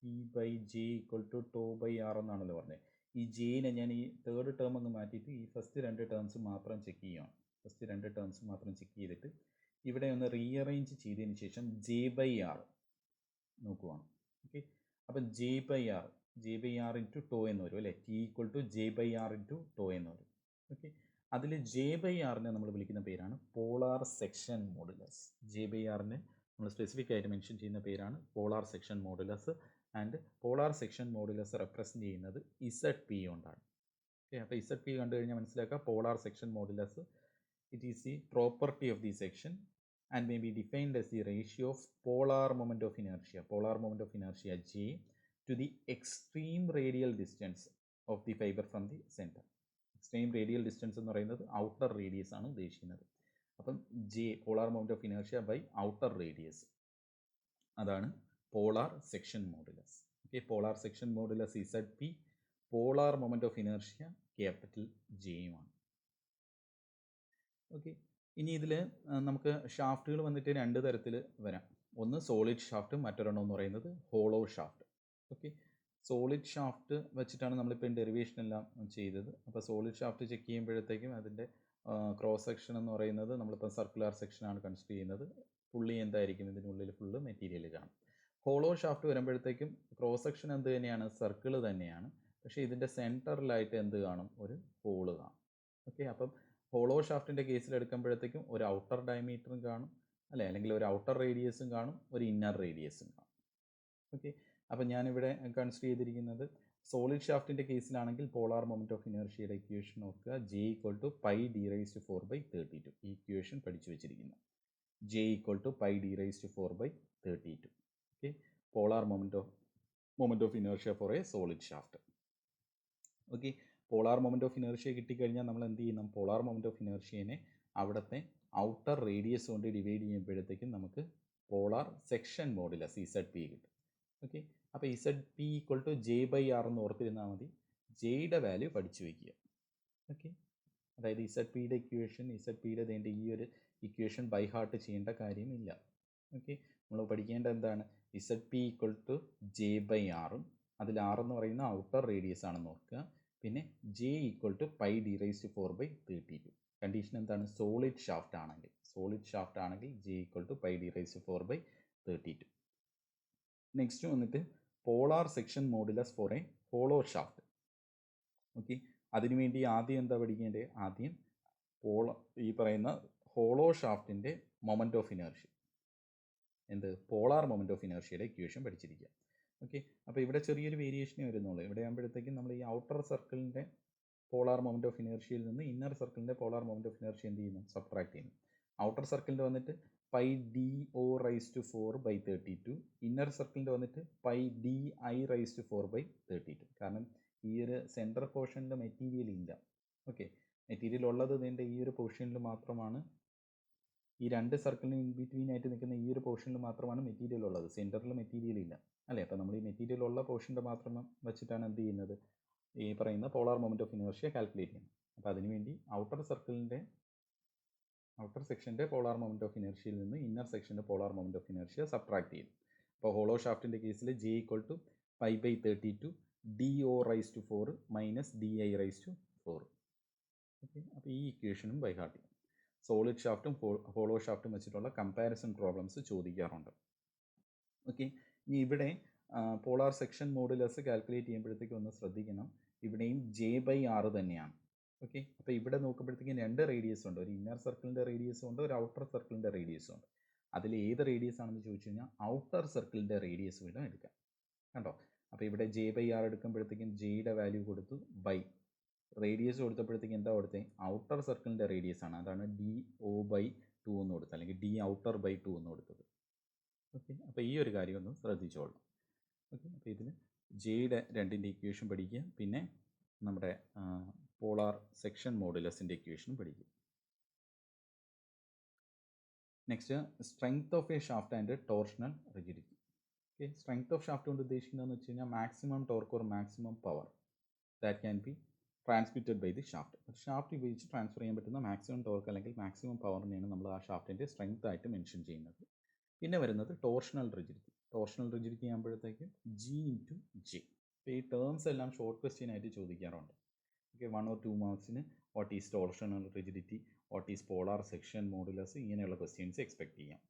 T by J equal to tau by R എന്നാണല്ലോ പറഞ്ഞത്. ഈ ജെയിനെ ഞാൻ ഈ തേർഡ് ടേം ഒന്ന് മാറ്റിയിട്ട് ഈ ഫസ്റ്റ് 2 ടേംസ് മാത്രം ചെക്ക് ചെയ്യുകയാണ്. ഫസ്റ്റ് 2 ടേംസ് മാത്രം ചെക്ക് ചെയ്തിട്ട് ഇവിടെ ഒന്ന് റീഅറേഞ്ച് ചെയ്തതിന് ശേഷം ജെ ബൈ ആർ നോക്കുവാണ്. ഓക്കെ, അപ്പം J by R into tau എന്ന് വരും അല്ലേ, T equal to J by R into tau എന്ന് വരും. ഓക്കെ, അതിൽ ജെ ബൈ ആറിനെ നമ്മൾ വിളിക്കുന്ന പേരാണ് polar section modulus. J by ആറിനെ നമ്മൾ സ്പെസിഫിക് ആയിട്ട് മെൻഷൻ ചെയ്യുന്ന പേരാണ് polar section modulus. And polar section modulus represent ചെയ്യുന്നത് ZP കൊണ്ടാണ്. ഓക്കെ, അപ്പോൾ ZP കണ്ടു കഴിഞ്ഞാൽ മനസ്സിലാക്കുക polar section modulus it is the property of the section and may be defined as the ratio of polar moment of inertia J to the extreme radial distance of the fiber from the center. Extreme radial distance എന്ന് പറയുന്നത് outer radius ആണ് ഉദ്ദേശിക്കുന്നത്. അപ്പം J polar moment of inertia by outer radius, അതാണ് polar section modulus. Okay, polar section modulus ZP, polar moment of inertia capital Jയുമാണ്. ഓക്കെ, ഇനി ഇതിൽ നമുക്ക് ഷാഫ്റ്റുകൾ വന്നിട്ട് 2 തരത്തിൽ വരാം. ഒന്ന് സോളിഡ് ഷാഫ്റ്റ്, മറ്റൊരെണ്ണം എന്ന് പറയുന്നത് hollow shaft. Okay, solid shaft വെച്ചിട്ടാണ് നമ്മളിപ്പോൾ ഡെറിവേഷൻ എല്ലാം ചെയ്തത്. അപ്പോൾ സോളിഡ് ഷാഫ്റ്റ് ചെക്ക് ചെയ്യുമ്പോഴത്തേക്കും അതിൻ്റെ ക്രോസ് സെക്ഷൻ എന്ന് പറയുന്നത് നമ്മളിപ്പോൾ സർക്കുലർ സെക്ഷനാണ് കൺസിഡർ ചെയ്യുന്നത്. ഫുള്ളി എന്തായിരിക്കും, ഇതിനുള്ളിൽ ഫുള്ള് മെറ്റീരിയൽ കാണും. ഹോളോ ഷാഫ്റ്റ് വരുമ്പോഴത്തേക്കും ക്രോസ് സെക്ഷൻ എന്ത് തന്നെയാണ്, സർക്കിൾ തന്നെയാണ്. പക്ഷേ ഇതിൻ്റെ സെൻറ്ററിലായിട്ട് എന്ത് കാണും, ഒരു ഹോള് കാണും. ഓക്കെ, അപ്പം ഹോളോ ഷാഫ്റ്റിൻ്റെ കേസിൽ എടുക്കുമ്പോഴത്തേക്കും ഒരു ഔട്ടർ ഡയമീറ്ററും കാണും അല്ലേ, അല്ലെങ്കിൽ ഒരു ഔട്ടർ റേഡിയസും കാണും, ഒരു ഇന്നർ റേഡിയസും കാണും. ഓക്കെ, അപ്പം ഞാനിവിടെ കൺസിഡർ ചെയ്തിരിക്കുന്നത് സോളിഡ് ഷാഫ്റ്റിൻ്റെ കേസിലാണെങ്കിൽ പോളാർ മൊമെൻറ്റ് ഓഫ് ഇനേർഷ്യയുടെ ഇക്വേഷൻ നോക്കുക, J equal to pi D raise to 4/32. ഈ ഇക്വേഷൻ പഠിച്ചു വെച്ചിരിക്കുന്നു. J equal to pi D raise to 4/32. Okay, polar moment of inertia for a solid shaft. Okay, polar moment of inertia കിട്ടിക്കഴിഞ്ഞാൽ നമ്മൾ എന്ത് ചെയ്യണം, polar moment of ഇനേർഷ്യനെ അവിടുത്തെ outer radius കൊണ്ട് divide ചെയ്യുമ്പോഴത്തേക്കും നമുക്ക് പോളാർ സെക്ഷൻ മോഡുലസ് ZP കിട്ടും. Okay, അപ്പോൾ ZP equal to J by R എന്ന് ഓർത്തിരുന്നാൽ മതി. ജെയുടെ വാല്യൂ പഠിച്ചു വയ്ക്കുക. ഓക്കെ, അതായത് ZPയുടെ ഇക്വേഷൻ, ZPയുടെ വേണ്ട ഈ ഒരു ഇക്വേഷൻ ബൈ ഹാർട്ട് ചെയ്യേണ്ട കാര്യമില്ല. ഓക്കെ, നമ്മൾ പഠിക്കേണ്ട എന്താണ്, ZP equal to J by ആറും അതിൽ ആർ എന്ന് പറയുന്ന ഔട്ടർ റേഡിയസ് ആണെന്ന് ഓർക്കുക. പിന്നെ J equal to pi D raise to 4/32. Condition എന്താണ്? സോളിഡ് ഷാഫ്റ്റ് ആണെങ്കിൽ J equal to pi D raise to 4/32. Next വന്നിട്ട് polar section modulus for a hollow shaft. Okay, അതിനുവേണ്ടി ആദ്യം എന്താ പഠിക്കേണ്ടത്? ആദ്യം ഈ പറയുന്ന ഹോളോ ഷാഫ്റ്റിൻ്റെ moment of inertia, polar moment of ഇനേർഷ്യയുടെ ഇക്വേഷൻ പഠിച്ചിരിക്കുക. ഓക്കെ, അപ്പോൾ ഇവിടെ ചെറിയൊരു വേരിയേഷനേ വരുന്നുള്ളൂ. ഇവിടെ ആകുമ്പോഴത്തേക്കും നമ്മൾ ഈ ഔട്ടർ സർക്കിളിൻ്റെ പോളാർ മൊമെൻറ്റ് ഓഫ് ഇനേർഷ്യയിൽ നിന്ന് ഇന്നർ സർക്കിളിൻ്റെ പോളാർ മൊമെൻറ്റ് ഓഫ് ഇനേർഷ്യ എന്ത് ചെയ്യുന്നു? സബ്ട്രാക്ട് ചെയ്യുന്നു. ഔട്ടർ സർക്കിളിൻ്റെ വന്നിട്ട് pi D O raise to 4/32, inner സർക്കിളിൻ്റെ വന്നിട്ട് pi D I raise to 4/32. കാരണം ഈ ഒരു സെൻട്രൽ പോർഷനിൽ മെറ്റീരിയൽ ഇല്ല. ഓക്കെ, മെറ്റീരിയൽ ഉള്ളത് ഇതിൻ്റെ ഈ ഒരു പോർഷനിൽ മാത്രമാണ്, ഈ രണ്ട് സർക്കിളിന് ഇൻ ബിറ്റ്വീൻ ആയിട്ട് നിൽക്കുന്ന ഈ ഒരു പോർഷനിൽ മാത്രമാണ് മെറ്റീരിയൽ ഉള്ളത്. സെൻറ്ററിൽ മെറ്റീരിയൽ ഇല്ല അല്ലേ? അപ്പോൾ നമ്മൾ ഈ മെറ്റീരിയൽ ഉള്ള പോർഷൻ്റെ മാത്രം വെച്ചിട്ടാണ് എന്ത് ചെയ്യുന്നത്? ഈ പറയുന്ന polar moment of inertia calculate ചെയ്യുന്നത്. അപ്പോൾ അതിനുവേണ്ടി ഔട്ടർ സെക്ഷൻ്റെ പോളാർ മൊമെൻറ്റ് ഓഫ് ഇനേർഷ്യയിൽ നിന്ന് ഇന്നർ സെക്ഷൻ്റെ polar moment of inertia subtract ചെയ്യും. അപ്പോൾ ഹോളോ ഷാഫ്റ്റിൻ്റെ കേസിൽ J equal to π/32 D O raise to 4 minus D I raise to 4. Okay, അപ്പോൾ ഈ ഇക്വേഷനും ബൈ ഹാർട്ട് ചെയ്യും. സോളിഡ് ഷാഫ്റ്റും ഹോളോ ഷാഫ്റ്റും വെച്ചിട്ടുള്ള കമ്പാരിസൺ പ്രോബ്ലംസ് ചോദിക്കാറുണ്ട്. ഓക്കെ, ഇനി ഇവിടെ പോളാർ സെക്ഷൻ മോഡുലസ് കാൽക്കുലേറ്റ് ചെയ്യുമ്പോഴത്തേക്കും ഒന്ന് ശ്രദ്ധിക്കണം, ഇവിടെയും J/R തന്നെയാണ്. ഓക്കെ, അപ്പോൾ ഇവിടെ നോക്കുമ്പോഴത്തേക്കും രണ്ട് റേഡിയസ് ഉണ്ട്. ഒരു ഇന്നർ സർക്കിളിൻ്റെ റേഡിയസും ഉണ്ട്, ഒരു ഔട്ടർ സർക്കിളിൻ്റെ റേഡിയസും ഉണ്ട്. അതിൽ ഏത് റേഡിയസ് ആണെന്ന് ചോദിച്ചു കഴിഞ്ഞാൽ ഔട്ടർ സർക്കിളിൻ്റെ റേഡിയസ് വീണ്ടും എടുക്കാം. കണ്ടോ? അപ്പോൾ ഇവിടെ J/R എടുക്കുമ്പോഴത്തേക്കും ജെയുടെ വാല്യൂ കൊടുത്തു, ബൈ റേഡിയസ് കൊടുത്തപ്പോഴത്തേക്ക് എന്താ കൊടുത്തത്? ഔട്ടർ സർക്കിളിൻ്റെ റേഡിയസ് ആണ്, അതാണ് DO/2 എന്ന് കൊടുത്തത്, അല്ലെങ്കിൽ D outer/2 എന്ന് കൊടുത്തത്. ഓക്കെ, അപ്പോൾ ഈ ഒരു കാര്യം ഒന്ന് ശ്രദ്ധിച്ചോളൂ. ഓക്കെ, അപ്പോൾ ഇതിന് ജെയുടെ രണ്ടിൻ്റെ ഇക്വേഷൻ പഠിക്കുക, പിന്നെ നമ്മുടെ പോളാർ സെക്ഷൻ മോഡുലസിൻ്റെ ഇക്വേഷനും പഠിക്കുക. Next, strength of a shaft and torsional rigidity. Okay, strength of shaft കൊണ്ട് ഉദ്ദേശിക്കുന്നതെന്ന് വെച്ച് കഴിഞ്ഞാൽ maximum torque or maximum power that can be transmitted by the shaft. Shaft ഉപയോഗിച്ച് ട്രാൻസ്ഫർ ചെയ്യാൻ പറ്റുന്ന മാക്സിമം ടോർക്ക് അല്ലെങ്കിൽ മാക്സിമം പവറിനെയാണ് നമ്മൾ ആ ഷാഫ്റ്റിൻ്റെ സ്ട്രെങ്ത് ആയിട്ട് മെൻഷൻ ചെയ്യുന്നത്. പിന്നെ വരുന്നത് ടോർഷണൽ റിജിഡിറ്റി. ടോർഷണൽ റിജിഡിറ്റി ആകുമ്പോഴത്തേക്കും G/J. അപ്പോൾ ഈ ടേംസ് എല്ലാം ഷോർട്ട് ക്വസ്റ്റ്യൻ ആയിട്ട് ചോദിക്കാറുണ്ട്. ഓക്കെ, 1 or 2 മാർക്സിന് what is torsional rigidity, what is polar section modulus, ഇങ്ങനെയുള്ള ക്വസ്റ്റ്യൻസ് എക്സ്പെക്ട് ചെയ്യാം.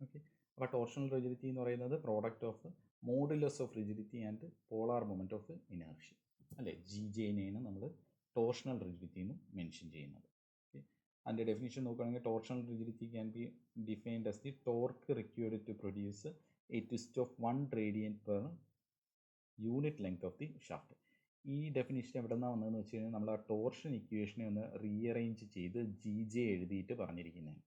ഓക്കെ, അപ്പോൾ ടോർഷണൽ റിജിഡിറ്റി എന്ന് പറയുന്നത് product of modulus of rigidity and polar moment of inertia അല്ലേ? GJനെയാണ് നമ്മൾ ടോർഷണൽ റിജിഡിറ്റി എന്ന് മെൻഷൻ ചെയ്യുന്നത്. ഓക്കെ, അതിൻ്റെ ഡെഫിനിഷൻ നോക്കുകയാണെങ്കിൽ torsional rigidity can be defined as the torque required to produce a twist of 1 radian per unit length of the shaft. ഈ definition എവിടെ നിന്നാണ് വന്നതെന്ന് വെച്ച് കഴിഞ്ഞാൽ നമ്മൾ ആ ടോർഷൻ ഇക്വേഷനെ ഒന്ന് റീഅറേഞ്ച് ചെയ്ത് GJ എഴുതിയിട്ട് പറഞ്ഞിരിക്കുന്നതാണ്.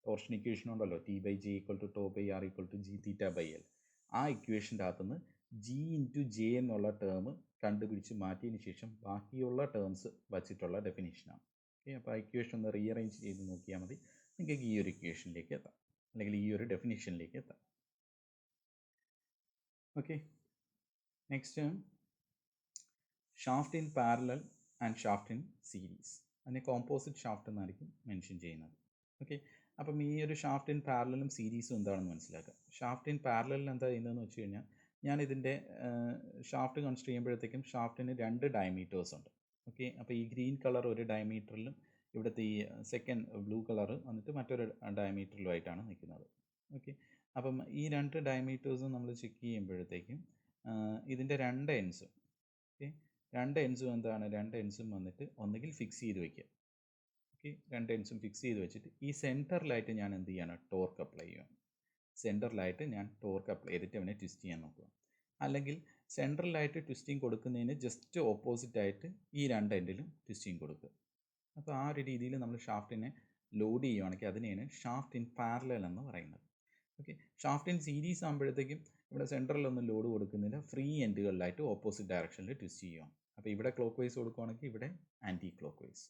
ടോർഷൻ ഇക്വേഷൻ ഉണ്ടല്ലോ, T/J = τ/R = Gθ/L. ആ ഇക്വേഷൻ്റെ അകത്തുനിന്ന് G/J എന്നുള്ള ടേം കണ്ടുപിടിച്ച് മാറ്റിയതിന് ശേഷം ബാക്കിയുള്ള ടേംസ് വച്ചിട്ടുള്ള ഡെഫിനിഷനാണ്. ഓക്കെ, അപ്പോൾ ആ ഇക്വേഷൻ ഒന്ന് റീഅറേഞ്ച് ചെയ്ത് നോക്കിയാൽ മതി, നിങ്ങൾക്ക് ഈ ഒരു ഇക്വേഷനിലേക്ക് എത്താം, അല്ലെങ്കിൽ ഈ ഒരു ഡെഫിനിഷനിലേക്ക് എത്താം. Okay, next shaft in parallel and shaft in series. അതിനെ കോമ്പോസിറ്റ് ഷാഫ്റ്റ് എന്നായിരിക്കും മെൻഷൻ ചെയ്യുന്നത്. ഓക്കെ, അപ്പം ഈ ഒരു ഷാഫ്റ്റ് ഇൻ പാരലലും സീരീസും എന്താണെന്ന് മനസ്സിലാക്കുക. ഷാഫ്റ്റ് ഇൻ പാരലലിൽ എന്താ ചെയ്യുന്നതെന്ന് വെച്ച് കഴിഞ്ഞാൽ, ഞാനിതിൻ്റെ ഷാഫ്റ്റ് കൺസിഡർ ചെയ്യുമ്പോഴത്തേക്കും ഷാഫ്റ്റിന് 2 ഡയമീറ്റേഴ്സ് ഉണ്ട്. ഓക്കെ, അപ്പോൾ ഈ ഗ്രീൻ കളർ ഒരു ഡയമീറ്ററിലും ഇവിടുത്തെ ഈ സെക്കൻഡ് ബ്ലൂ കളർ വന്നിട്ട് മറ്റൊരു ഡയമീറ്ററിലുമായിട്ടാണ് നിൽക്കുന്നത്. ഓക്കെ, അപ്പം ഈ 2 ഡയമീറ്റേഴ്സും നമ്മൾ ചെക്ക് ചെയ്യുമ്പോഴത്തേക്കും ഇതിൻ്റെ 2 എൻഡ്സും, ഓക്കെ, 2 എൻഡ്സും എന്താണ്? 2 എൻഡ്സും വന്നിട്ട് ഒന്നുകിൽ ഫിക്സ് ചെയ്ത് വയ്ക്കുക. ഓക്കെ, 2 എൻഡ്സും ഫിക്സ് ചെയ്ത് വെച്ചിട്ട് ഈ സെൻറ്ററിലായിട്ട് ഞാൻ എന്ത് ചെയ്യണം? ടോർക്ക് അപ്ലൈ ചെയ്യുകയാണ്. സെൻറ്ററിലായിട്ട് ഞാൻ ടോർക്ക് അപ്ലൈ ചെയ്തിട്ട് അവനെ ട്വിസ്റ്റ് ചെയ്യാൻ നോക്കുക. അല്ലെങ്കിൽ സെൻട്രലായിട്ട് ട്വിസ്റ്റിംഗ് കൊടുക്കുന്നതിന് ജസ്റ്റ് ഓപ്പോസിറ്റായിട്ട് ഈ 2 എൻഡിലും ട്വിസ്റ്റിംഗ് കൊടുക്കുക. അപ്പോൾ ആ ഒരു രീതിയിൽ നമ്മൾ ഷാഫ്റ്റിനെ ലോഡ് ചെയ്യുകയാണെങ്കിൽ അതിനെയാണ് ഷാഫ്റ്റ് ഇൻ പാരലൽ എന്ന് പറയുന്നത്. ഓക്കെ, ഷാഫ്റ്റ് ഇൻ സീരീസ് ആകുമ്പോഴത്തേക്കും ഇവിടെ സെൻട്രലൊന്നും ലോഡ് കൊടുക്കുന്നില്ല, ഫ്രീ എൻഡുകളിലായിട്ട് ഓപ്പോസിറ്റ് ഡയറക്ഷനിൽ ട്വിസ്റ്റ് ചെയ്യുക. അപ്പോൾ ഇവിടെ ക്ലോക്ക് വൈസ് കൊടുക്കുകയാണെങ്കിൽ ഇവിടെ ആൻറ്റി ക്ലോക്ക് വൈസ്.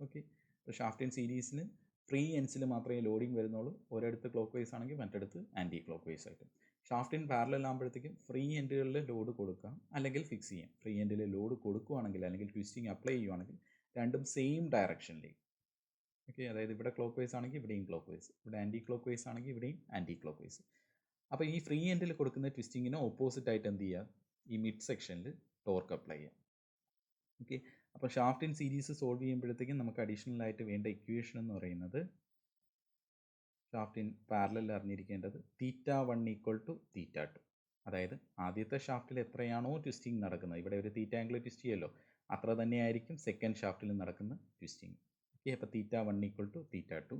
ഓക്കെ, അപ്പോൾ ഷാഫ്റ്റ് ഇൻ സീരീസിന് ഫ്രീ എൻഡ്സിൽ മാത്രമേ ലോഡിങ് വരുന്നുള്ളൂ. ഒരിടത്ത് ക്ലോക്ക് വൈസ് ആണെങ്കിൽ മറ്റിടത്ത് ആൻറ്റി ക്ലോക്ക് വൈസ് ആയിട്ട്. ഷാഫ്റ്റ് ഇൻ പാരലൽ ആകുമ്പോഴത്തേക്കും ഫ്രീ എൻഡുകളിൽ ലോഡ് കൊടുക്കാം, അല്ലെങ്കിൽ ഫിക്സ് ചെയ്യാം. ഫ്രീ എൻഡിൽ ലോഡ് കൊടുക്കുകയാണെങ്കിൽ അല്ലെങ്കിൽ ട്വിസ്റ്റിംഗ് അപ്ലൈ ചെയ്യുകയാണെങ്കിൽ രണ്ടും സെയിം ഡയറക്ഷനിലേക്ക്. ഓക്കെ, അതായത് ഇവിടെ ക്ലോക്ക് വൈസ് ആണെങ്കിൽ ഇവിടെയും ക്ലോക്ക് വൈസ്, ഇവിടെ ആൻറ്റി ക്ലോക്ക് വൈസ് ആണെങ്കിൽ ഇവിടെയും ആൻറ്റി ക്ലോക്ക് വൈസ്. അപ്പോൾ ഈ ഫ്രീ എൻഡിൽ കൊടുക്കുന്ന ട്വിസ്റ്റിങ്ങിന് ഓപ്പോസിറ്റ് ആയിട്ട് എന്ത് ചെയ്യുക? ഈ മിഡ് സെക്ഷനിൽ ടോർക്ക് അപ്ലൈ ചെയ്യുക. ഓക്കെ, അപ്പോൾ ഷാഫ്റ്റ് ഇൻ സീരീസ് സോൾവ് ചെയ്യുമ്പോഴത്തേക്കും നമുക്ക് അഡീഷണൽ ആയിട്ട് വേണ്ട ഇക്വേഷൻ എന്ന് പറയുന്നത് ഷാഫ്റ്റ് ഇൻ പാരലൽ അറിഞ്ഞിരിക്കേണ്ടത് θ1 = θ2. അതായത് ആദ്യത്തെ ഷാഫ്റ്റിൽ എത്രയാണോ ട്വിസ്റ്റിംഗ് നടക്കുന്നത്, ഇവിടെ ഒരു തീറ്റ ആംഗിൾ ട്വിസ്റ്റ് ചെയ്യുമല്ലോ, അത്ര തന്നെയായിരിക്കും സെക്കൻഡ് ഷാഫ്റ്റിൽ നടക്കുന്ന ട്വിസ്റ്റിംഗ്. ഓക്കെ, അപ്പോൾ θ1 = θ2.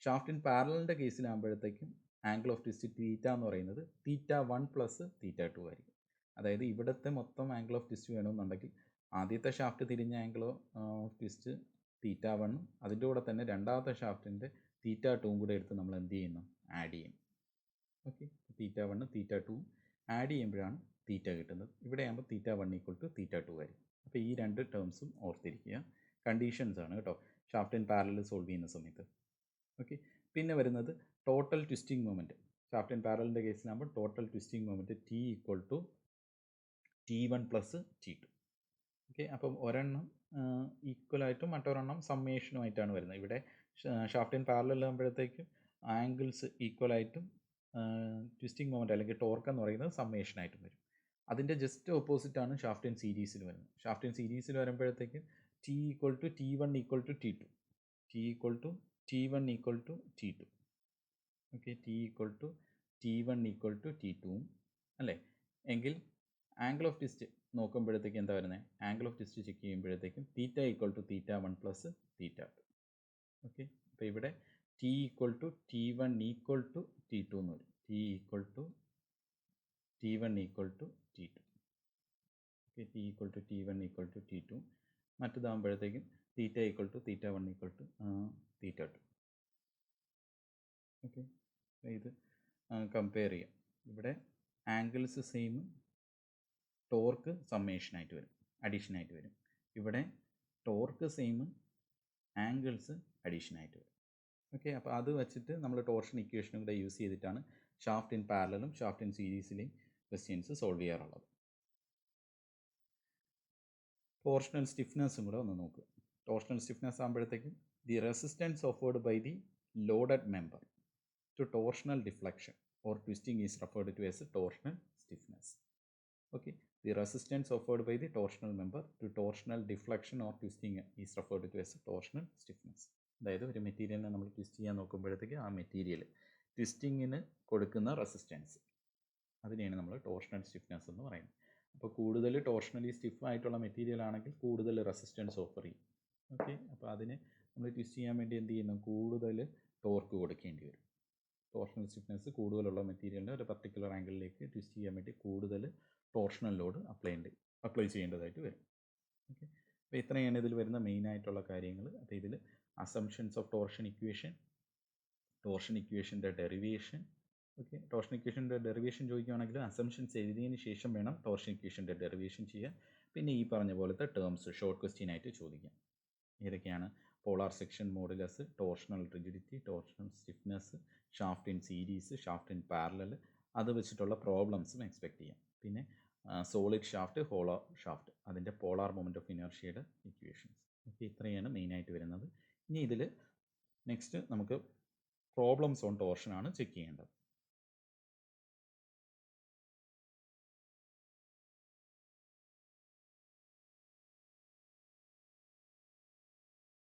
ഷാഫ്റ്റ് ഇൻ പാരലലിൻ്റെ കേസിലാകുമ്പോഴത്തേക്കും ആംഗിൾ ഓഫ് ട്വിസ്റ്റ് തീറ്റ എന്ന് പറയുന്നത് θ1 + θ2 ആയിരിക്കും. അതായത് ഇവിടുത്തെ മൊത്തം ആംഗിൾ ഓഫ് ട്വിസ്റ്റ് വേണമെന്നുണ്ടെങ്കിൽ ആദ്യത്തെ ഷാഫ്റ്റ് തിരിഞ്ഞ ആംഗിൾ ഓഫ് ട്വിസ്റ്റ് θ1, അതിൻ്റെ കൂടെ തന്നെ രണ്ടാമത്തെ ഷാഫ്റ്റിൻ്റെ θ2 കൂടെ എടുത്ത് നമ്മൾ എന്ത് ചെയ്യുന്നു, ആഡ് ചെയ്യും. ഓക്കെ, θ1 θ2 ആഡ് ചെയ്യുമ്പോഴാണ് തീറ്റ കിട്ടുന്നത്. ഇവിടെ ആകുമ്പോൾ θ1 = θ2 ആയിരിക്കും. അപ്പോൾ ഈ രണ്ട് ടേംസും ഓർത്തിരിക്കുക, കണ്ടീഷൻസ് ആണ് കേട്ടോ ഷാഫ്റ്റ് ഇൻ പാരലൽ സോൾവ് ചെയ്യുന്ന സമയത്ത്. ഓക്കെ, പിന്നെ വരുന്നത് total twisting moment. Shaft in പാരലലിൻ്റെ കേസിലാകുമ്പോൾ total twisting moment T = T1 + T2. Okay, അപ്പം ഒരെണ്ണം ഈക്വലായിട്ടും മറ്റൊരെണ്ണം സമ്മേഷനുമായിട്ടാണ് വരുന്നത്. ഇവിടെ ഷാഫ്റ്റ് ഇൻ പാരലൽ ആകുമ്പോഴത്തേക്കും ആംഗിൾസ് ഈക്വലായിട്ടും ട്വിസ്റ്റിംഗ് മൊമെൻറ്റ് അല്ലെങ്കിൽ ടോർക്ക് എന്ന് പറയുന്നത് സമ്മേഷനായിട്ടും വരും. അതിൻ്റെ ജസ്റ്റ് ഓപ്പോസിറ്റാണ് ഷാഫ്റ്റ് ഇൻ സീരീസിൽ വരുന്നത്. ഷാഫ്റ്റ് ഇൻ സീരീസിൽ വരുമ്പോഴത്തേക്കും T = T1 = T2. T = T1 = T2. Okay, T = T1 = T2 അല്ലേ. എങ്കിൽ ആംഗിൾ ഓഫ് ട്വിസ്റ്റ് നോക്കുമ്പോഴത്തേക്ക് എന്താ വരുന്നത്, ആംഗിൾ ഓഫ് ട്വിസ്റ്റ് ചെക്ക് ചെയ്യുമ്പോഴത്തേക്കും θ = θ1 + θ2. ഓക്കെ, അപ്പോൾ ഇവിടെ T = T1 = T2 എന്ന് വരും. T = T1 = T2. Okay, T = T1 = T2. മറ്റേതാകുമ്പോഴത്തേക്കും θ = θ1 = θ2. ഓക്കെ, ഇത് കമ്പയർ ചെയ്യാം. ഇവിടെ ആംഗിൾസ് സെയിം, ടോർക്ക് സമ്മേഷനായിട്ട് വരും, അഡീഷനായിട്ട് വരും. ഇവിടെ ടോർക്ക് സെയിം, ആംഗിൾസ് അഡീഷനായിട്ട് വരും. ഓക്കെ, അപ്പോൾ അത് വെച്ചിട്ട് നമ്മൾ ടോർഷൻ ഇക്വേഷനും കൂടെ യൂസ് ചെയ്തിട്ടാണ് ഷാഫ്റ്റ് ഇൻ പാരലലും ഷാഫ്റ്റ് ഇൻ സീരീസിലെയും ക്വസ്റ്റ്യൻസ് സോൾവ് ചെയ്യാറുള്ളത്. ടോർഷണൽ സ്റ്റിഫ്നെസ്സും കൂടെ ഒന്ന് നോക്കുക. ടോർഷണൽ സ്റ്റിഫ്നെസ് ആകുമ്പോഴത്തേക്കും the resistance offered by the loaded member to torsional deflection or twisting is referred to as torsional stiffness. Okay, the resistance offered by the torsional member to torsional deflection or twisting is referred to as torsional stiffness. അതായത് ഒരു മെറ്റീരിയലിനെ നമ്മൾ twist ചെയ്യാൻ നോക്കുമ്പോഴത്തേക്ക് ആ material ട്വിസ്റ്റിങ്ങിന് കൊടുക്കുന്ന resistance, അതിനെയാണ് നമ്മൾ ടോർഷണൽ സ്റ്റിഫ്നെസ് എന്ന് പറയുന്നത്. അപ്പോൾ കൂടുതൽ ടോർഷണലി സ്റ്റിഫ് ആയിട്ടുള്ള മെറ്റീരിയൽ ആണെങ്കിൽ കൂടുതൽ റെസിസ്റ്റൻസ് ഓഫർ ചെയ്യും. ഓക്കെ, അപ്പോൾ അതിന് നമ്മൾ ട്വിസ്റ്റ് ചെയ്യാൻ വേണ്ടി എന്ത് ചെയ്യുന്നു, കൂടുതൽ ടോർക്ക് കൊടുക്കേണ്ടി വരും. ടോർഷണൽ സ്റ്റിഫ്നെസ് കൂടുതലുള്ള മെറ്റീരിയലിൻ്റെ ഒരു പർട്ടിക്കുലർ ആംഗിളിലേക്ക് ട്വിസ്റ്റ് ചെയ്യാൻ വേണ്ടി കൂടുതൽ ടോർഷണൽ ലോഡ് അപ്ലൈ ചെയ്യേണ്ടതായിട്ട് വരും. ഓക്കെ, അപ്പോൾ ഇത്രയാണ് ഇതിൽ വരുന്ന മെയിനായിട്ടുള്ള കാര്യങ്ങൾ. അപ്പോൾ ഇതിൽ assumptions of torsion equation, torsion ഇക്വേഷൻ്റെ ഡെറിവേഷൻ. ഓക്കെ, ടോർഷൻ ഇക്വേഷൻ്റെ ഡെറിവേഷൻ ചോദിക്കുകയാണെങ്കിൽ അസംഷൻസ് എഴുതിയതിന് ശേഷം വേണം ടോർഷൻ ഇക്വേഷൻ്റെ ഡെറിവേഷൻ ചെയ്യാൻ. പിന്നെ ഈ പറഞ്ഞ പോലത്തെ ടേംസ് ഷോർട്ട് ക്വസ്റ്റ്യൻ ആയിട്ട് ചോദിക്കാം. ഏതൊക്കെയാണ്, polar section modulus, torsional rigidity, torsional stiffness, shaft in series, shaft in parallel, അത് വെച്ചിട്ടുള്ള പ്രോബ്ലംസും എക്സ്പെക്ട് ചെയ്യാം. പിന്നെ സോളിഡ് ഷാഫ്റ്റ്, ഹോളോ ഷാഫ്റ്റ്, അതിൻ്റെ പോളാർ മൊമെൻറ്റ് ഓഫ് ഇനർഷ്യയുടെ ഇക്വേഷൻസ്. ഓക്കെ, ഇത്രയാണ് മെയിനായിട്ട് വരുന്നത്. ഇനി ഇതിൽ നെക്സ്റ്റ് നമുക്ക് പ്രോബ്ലംസ് ഓൺ ടോർഷനാണ് ചെക്ക് ചെയ്യേണ്ടത്.